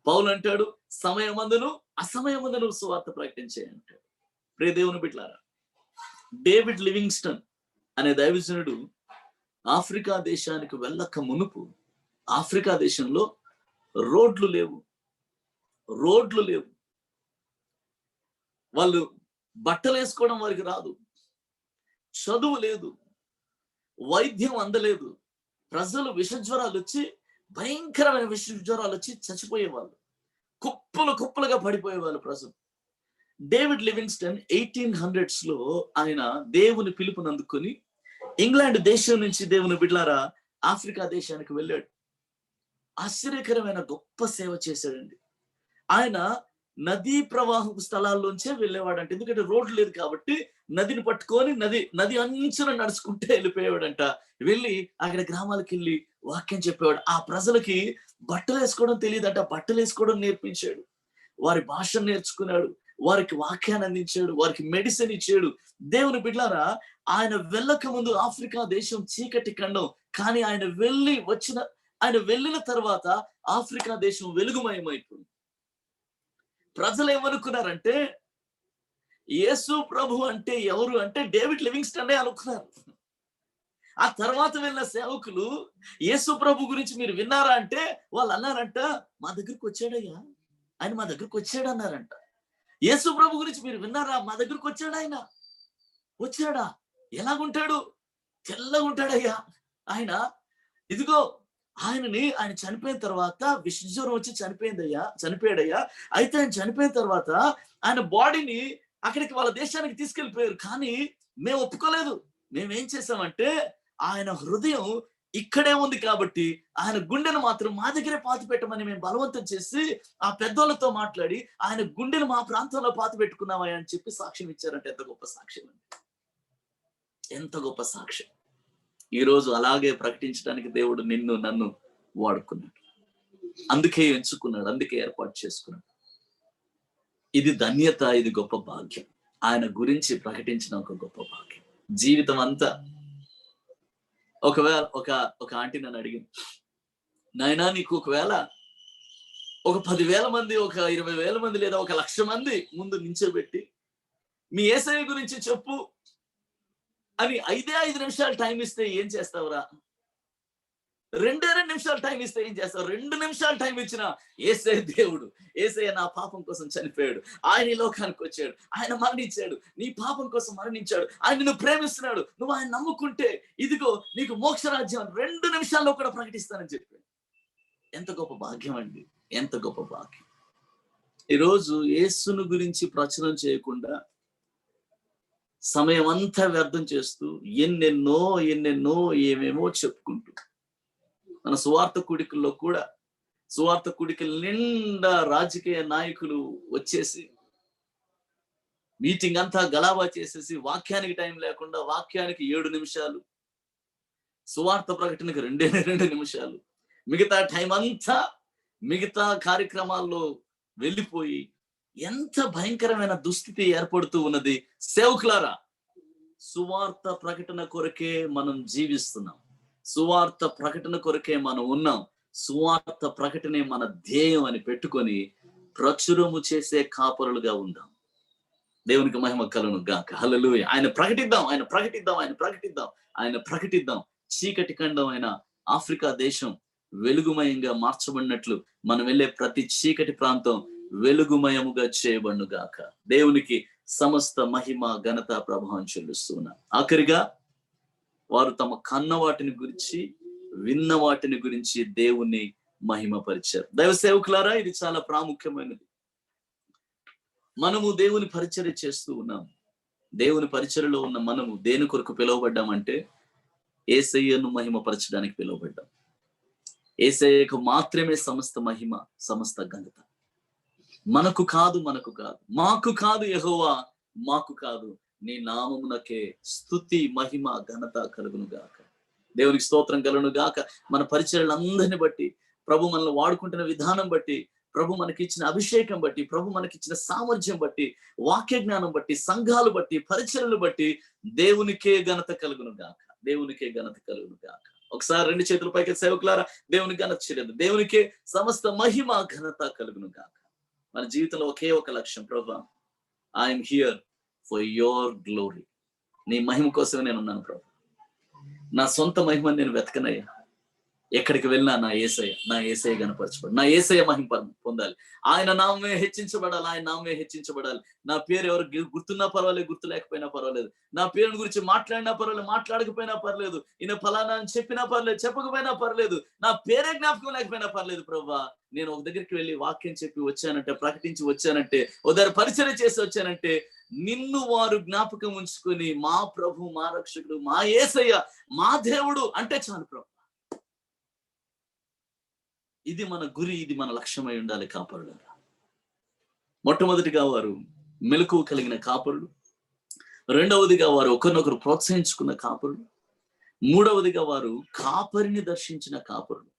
పౌలు అంటాడు, సమయమందును అసమయమందును సువార్త ప్రకటించే అంటాడు. ప్రియ దేవుని బిడ్డలారా, డేవిడ్ లివింగ్స్టన్ అనే దైవజనుడు ఆఫ్రికా దేశానికి వెళ్ళక మునుపు, ఆఫ్రికా దేశంలో రోడ్లు లేవు. వాళ్ళు బట్టలు వేసుకోవడం వారికి రాదు, చదువు లేదు, వైద్యం అందలేదు. ప్రజలు విషజ్వరాలు వచ్చి, భయంకరమైన విషజ్వరాలు వచ్చి చచ్చిపోయేవాళ్ళు, కుప్పలుగా పడిపోయేవాళ్ళు ప్రజలు. డేవిడ్ లివింగ్స్టన్ 1800s లో ఆయన దేవుని పిలుపునందుకొని ఇంగ్లాండ్ దేశం నుంచి దేవుని బిడ్డలారా ఆఫ్రికా దేశానికి వెళ్ళాడు. ఆశ్చర్యకరమైన గొప్ప సేవ చేశాడండి. ఆయన నదీ ప్రవాహపు స్థలాల్లోంచే వెళ్ళేవాడంట. ఎందుకంటే రోడ్లు లేదు కాబట్టి నదిని పట్టుకొని నది అంచున నడుచుకుంటే వెళ్ళిపోయేవాడంట. వెళ్ళి అక్కడ గ్రామాలకు వెళ్ళి వాక్యం చెప్పేవాడు. ఆ ప్రజలకి బట్టలు వేసుకోవడం తెలియదంట, బట్టలు వేసుకోవడం నేర్పించాడు, వారి భాషను నేర్చుకున్నాడు, వారికి వాక్యాన్ని అందించాడు, వారికి మెడిసిన్ ఇచ్చాడు. దేవుని బిడ్డలారా, ఆయన వెళ్ళక ముందు ఆఫ్రికా దేశం చీకటి ఖండం, కానీ ఆయన వెళ్ళిన తర్వాత ఆఫ్రికా దేశం వెలుగుమయమైపోయింది. ప్రజలు ఏమనుకున్నారంటే యేసు ప్రభు అంటే ఎవరు అంటే డేవిడ్ లివింగ్స్టన్ అనుకున్నారు. ఆ తర్వాత వెళ్ళిన సేవకులు యేసు ప్రభు గురించి మీరు విన్నారా అంటే వాళ్ళు అన్నారంట, మా దగ్గరికి వచ్చాడయ్యా, ఆయన మా దగ్గరికి వచ్చాడు అన్నారంట. యేసు ప్రభు గురించి మీరు విన్నారా? మా దగ్గరికి వచ్చాడు, ఆయన వచ్చాడా? ఎలాగుంటాడు? తెల్లగా ఉంటాడయ్యా ఆయన. ఇదిగో ఆయన చనిపోయిన తర్వాత విషజ్వరం వచ్చి చనిపోయాడయ్యా. అయితే ఆయన చనిపోయిన తర్వాత ఆయన బాడీని అక్కడికి వాళ్ళ దేశానికి తీసుకెళ్లిపోయారు. కానీ మేము ఒప్పుకోలేదు. మేమేం చేసామంటే ఆయన హృదయం ఇక్కడే ఉంది కాబట్టి ఆయన గుండెను మాత్రం మా దగ్గరే పాతి పెట్టమని మేము బలవంతం చేసి ఆ పెద్దోళ్ళతో మాట్లాడి ఆయన గుండెను మా ప్రాంతంలో పాతి పెట్టుకున్నామా అని చెప్పి సాక్ష్యం ఇచ్చారంటే ఎంత గొప్ప సాక్ష్యం అండి, ఎంత గొప్ప సాక్ష్యం. ఈ రోజు అలాగే ప్రకటించడానికి దేవుడు నిన్ను నన్ను వాడుకున్నాడు, అందుకే ఎంచుకున్నాడు, అందుకే ఏర్పాటు చేసుకున్నాడు. ఇది ధన్యత, ఇది గొప్ప భాగ్యం. ఆయన గురించి ప్రకటించిన ఒక గొప్ప భాగ్యం. జీవితం అంతా ఒకవేళ ఒక ఆంటీ నన్ను అడిగింది, నాయనా నీకు ఒకవేళ ఒక 10,000 మంది, ఒక 20,000 మంది లేదా 1,00,000 మంది ముందు నించోబెట్టి మీ యేసయ్య గురించి చెప్పు అని 5 నిమిషాలు టైం ఇస్తే ఏం చేస్తావురా? 2 నిమిషాలు టైం ఇస్తే ఏం చేస్తావు? 2 నిమిషాలు టైం ఇచ్చిన యేసయ్య దేవుడు, యేసయ్య నా పాపం కోసం చనిపోయాడు, ఆయన ఈ లోకానికి వచ్చాడు, ఆయన మరణించాడు, నీ పాపం కోసం మరణించాడు, ఆయన నిన్ను ప్రేమిస్తున్నాడు, నువ్వు ఆయన నమ్ముకుంటే ఇదిగో నీకు మోక్షరాజ్యం 2 నిమిషాల్లో కూడా ప్రకటిస్తానని చెప్పాడు. ఎంత గొప్ప భాగ్యం అండి, ఎంత గొప్ప భాగ్యం. ఈరోజు యేసును గురించి ప్రచురం చేయకుండా సమయం అంతా వ్యర్థం చేస్తూ ఎన్నెన్నో ఏమేమో చెప్పుకుంటూ మన సువార్త కూడికల్లో కూడా సువార్త కూడికల నిండా రాజకీయ నాయకులు వచ్చేసి మీటింగ్ అంతా గలాబా చేసేసి వాక్యానికి టైం లేకుండా వాక్యానికి 7 నిమిషాలు, సువార్త ప్రకటనకి 2 నిమిషాలు, మిగతా టైం అంతా మిగతా కార్యక్రమాల్లో వెళ్ళిపోయి ఎంత భయంకరమైన దుస్థితి ఏర్పడుతూ ఉన్నది. సేవకులారా, సువార్త ప్రకటన కొరకే మనం జీవిస్తున్నాం, సువార్త ప్రకటన కొరకే మనం ఉన్నాం, సువార్త ప్రకటనే మన ధ్యేయం అని పెట్టుకొని ప్రచురము చేసే కాపరులుగా ఉందాం. దేవునికి మహిమ కలుగును గాక. హల్లెలూయా. ఆయన ప్రకటిద్దాం, ఆయన ప్రకటిద్దాం, ఆయన ప్రకటిద్దాం, ఆయన ప్రకటిద్దాం. చీకటి ఖండం అయిన ఆఫ్రికా దేశం వెలుగుమయంగా మార్చబడినట్లు మనం వెళ్ళే ప్రతి చీకటి ప్రాంతం వెలుగుమయముగా చేయబడును గాక. దేవునికి సమస్త మహిమ ఘనత ప్రభావం చెల్లిస్తున్నా. ఆఖరిగా వారు తమ కన్న వాటిని గురించి విన్న వాటిని గురించి దేవుణ్ణి మహిమపరిచారు. దైవ సేవకులారా, ఇది చాలా ప్రాముఖ్యమైనది. మనము దేవుని పరిచర్య చేస్తూ ఉన్నాం. దేవుని పరిచర్యలో ఉన్న మనము దేని కొరకు పిలువబడ్డామంటే యేసయ్యను మహిమపరచడానికి పిలువబడ్డాం. యేసయ్యకు మాత్రమే సమస్త మహిమ, సమస్త ఘనత. మనకు కాదు, మనకు కాదు, మాకు కాదు యెహోవా, మాకు కాదు, నీ నామమునకే స్తుతి మహిమ ఘనత కలుగును గాక. దేవునికి స్తోత్రం కలుగును గాక. మన పరిచర్యలందరిని బట్టి, ప్రభు మనల్ని వాడుకుంటున్న విధానం బట్టి, ప్రభు మనకిచ్చిన అభిషేకం బట్టి, ప్రభు మనకిచ్చిన సామర్థ్యం బట్టి, వాక్య జ్ఞానం బట్టి, సంఘాలు బట్టి, పరిచర్యలు బట్టి దేవునికే ఘనత కలుగును గాక. దేవునికే ఘనత కలుగును గాక. ఒకసారి 2 చేతుల పైకి సేవకులారా, దేవునికి ఘనత చేయలేదు. దేవునికే సమస్త మహిమ ఘనత కలుగును గాక. మన జీవితంలో ఒకే ఒక లక్ష్యం, ప్రభు I'm here for your glory. నీ మహిమ కోసమే నేను ఉన్నాను ప్రభు. నా సొంత మహిమ నేను వెతకనయ్యా. ఎక్కడికి వెళ్ళినా నా యేసయ్య గణపరచబడాలి, నా యేసయ్య మహిమ పొందాలి. ఆయన నామే హెచ్చించబడాలి, ఆయన నామే హెచ్చించబడాలి. నా పేరు ఎవరు గుర్తున్నా పర్వాలేదు, గుర్తు లేకపోయినా పర్వాలేదు, నా పేరుని గురించి మాట్లాడినా పర్వాలేదు, మాట్లాడకపోయినా పర్లేదు, ఈయన ఫలానా అని చెప్పినా పర్లేదు, చెప్పకపోయినా పర్లేదు, నా పేరే జ్ఞాపకం లేకపోయినా పర్లేదు ప్రభా. నేను ఒక దగ్గరికి వెళ్ళి వాక్యం చెప్పి వచ్చానంటే, ప్రకటించి వచ్చానంటే, ఉదర పరిచయం చేసి వచ్చానంటే, నిన్ను వారు జ్ఞాపకం ఉంచుకొని మా ప్రభు, మా రక్షకుడు, మా యేసయ్య, మా దేవుడు అంటే చాలు ప్రభు. ఇది మన గురి, ఇది మన లక్ష్యమై ఉండాలి కాపరులు. మొట్టమొదటిగా వారు మెలకువ కలిగిన కాపరులు, రెండవదిగా వారు ఒకరినొకరు ప్రోత్సహించుకున్న కాపరులు, మూడవదిగా వారు కాపరిని దర్శించిన కాపరులు,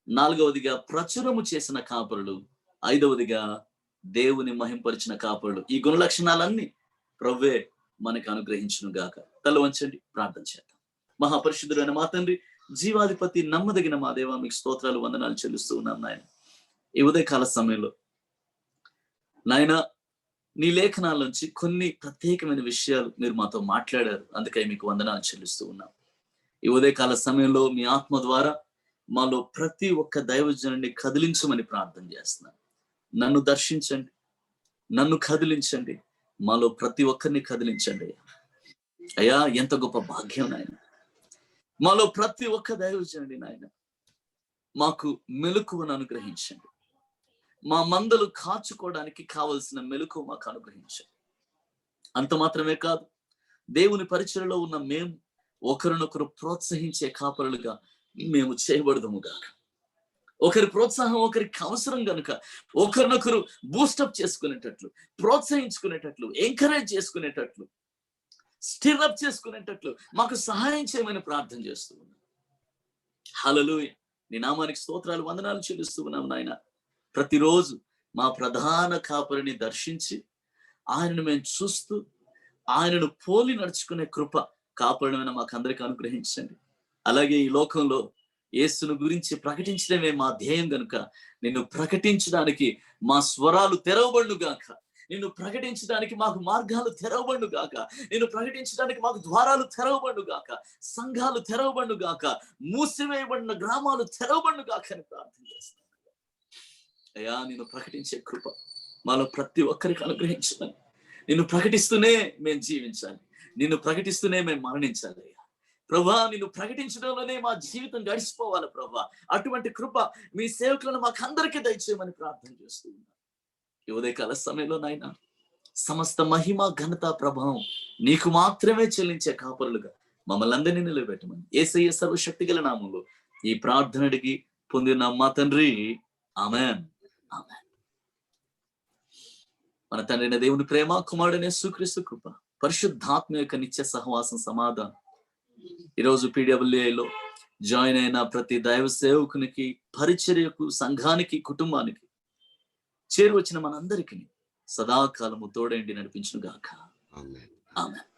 నాలుగవదిగా ప్రచురము చేసిన కాపరులు, ఐదవదిగా దేవుని మహింపరిచిన కాపరులు. ఈ గుణ లక్షణాలన్నీ ప్రభువే మనకు అనుగ్రహించును గాక. తల వంచండి, ప్రార్థన చేద్దాం. మహాపరిశుద్ధుడైన మా తండ్రి, జీవాధిపతి, నమ్మదగిన మా దేవా, మీకు స్తోత్రాలు, వందనాలు చెల్లిస్తూ ఉన్నాం నాయన. ఈ ఉదయకాల సమయంలో నాయన నీ లేఖనాల నుంచి కొన్ని ప్రత్యేకమైన విషయాలు మీరు మాతో మాట్లాడారు. అందుకని మీకు వందనాలు చెల్లిస్తూ ఉన్నాం. ఈ ఉదయకాల సమయంలో మీ ఆత్మ ద్వారా మాలో ప్రతి ఒక్క దైవజనుడిని కదిలించమని ప్రార్థన చేస్తున్నాను. నన్ను దర్శించండి, నన్ను కదిలించండి, మాలో ప్రతి ఒక్కరిని కదిలించండి అయ్యా. ఎంత గొప్ప భాగ్యం నాయన. మాలో ప్రతి ఒక్క దైవజనుడి నాయన మాకు మెలకువను అనుగ్రహించండి. మా మందలు కాచుకోవడానికి కావలసిన మెలకువ మాకు అనుగ్రహించండి. అంత మాత్రమే కాదు, దేవుని పరిచర్యలో ఉన్న మేము ఒకరినొకరు ప్రోత్సహించే కాపరులుగా మేము చేయబడదుముగా. ఒకరి ప్రోత్సాహం ఒకరికి అవసరం కనుక ఒకరినొకరు బూస్టప్ చేసుకునేటట్లు, ప్రోత్సహించుకునేటట్లు, ఎంకరేజ్ చేసుకునేటట్లు, స్టిరప్ చేసుకునేటట్లు మాకు సహాయం చేయమని ప్రార్థన చేస్తూ ఉన్నాం. హల్లెలూయా. నీ నామానికి స్తోత్రాలు, వందనాలు చెల్లిస్తూ ఉన్నాం నాయన. ప్రతిరోజు మా ప్రధాన కాపరిని దర్శించి ఆయనను మేము చూస్తూ ఆయనను పోలి నడుచుకునే కృప కాపాడమైన మాకు అందరికీ అనుగ్రహించండి. అలాగే ఈ లోకంలో యేసును గురించి ప్రకటించడమే మా ధ్యేయం గనుక నిన్ను ప్రకటించడానికి మా స్వరాలు తెరవబడును గాక. నిన్ను ప్రకటించడానికి మాకు మార్గాలు తెరవబడును గాక. నిన్ను ప్రకటించడానికి మాకు ద్వారాలు తెరవబడును గాక. సంఘాలు తెరవబడును గాక. మూసివేయబడిన గ్రామాలు తెరవబడును గాక అని ప్రార్థన చేస్తాను అయ్యా. నిన్ను ప్రకటించే కృప మాలో ప్రతి ఒక్కరికి అనుగ్రహించాలి. నిన్ను ప్రకటిస్తూనే మేము జీవించాలి, నిన్ను ప్రకటిస్తూనే మేము మరణించాలి అయ్యా. ప్రభా, నిన్ను ప్రకటించడంలోనే మా జీవితం గడిచిపోవాలి ప్రభా. అటువంటి కృప మీ సేవకులను మాకు అందరికీ దయచేయమని ప్రార్థన చేస్తూ ఉన్నాను. ఈ ఉదయకాల సమయంలో నాయన సమస్త మహిమ, ఘనత, ప్రభావం నీకు మాత్రమే చెల్లించే కాపరులుగా మమ్మల్ని అందరినీ నిలబెట్టమని యేసయ్య సర్వశక్తి గల నామంలో ఈ ప్రార్థన అడిగి పొందిన మా తండ్రి, ఆమేన్. ఆమేన్. మన తండ్రైన దేవుని ప్రేమ, కుమారుడైన యేసుక్రీస్తు కృప, పరిశుద్ధాత్మ యొక్క నిత్య సహవాసం, సమాధానం ఈరోజు PWIలో జాయిన్ అయిన ప్రతి దైవ సేవకునికి, పరిచర్యకు, సంఘానికి, కుటుంబానికి చేరువచ్చిన మనందరికీ సదాకాలము తోడైండి నడిపించును గాక. ఆమేన్. ఆమేన్.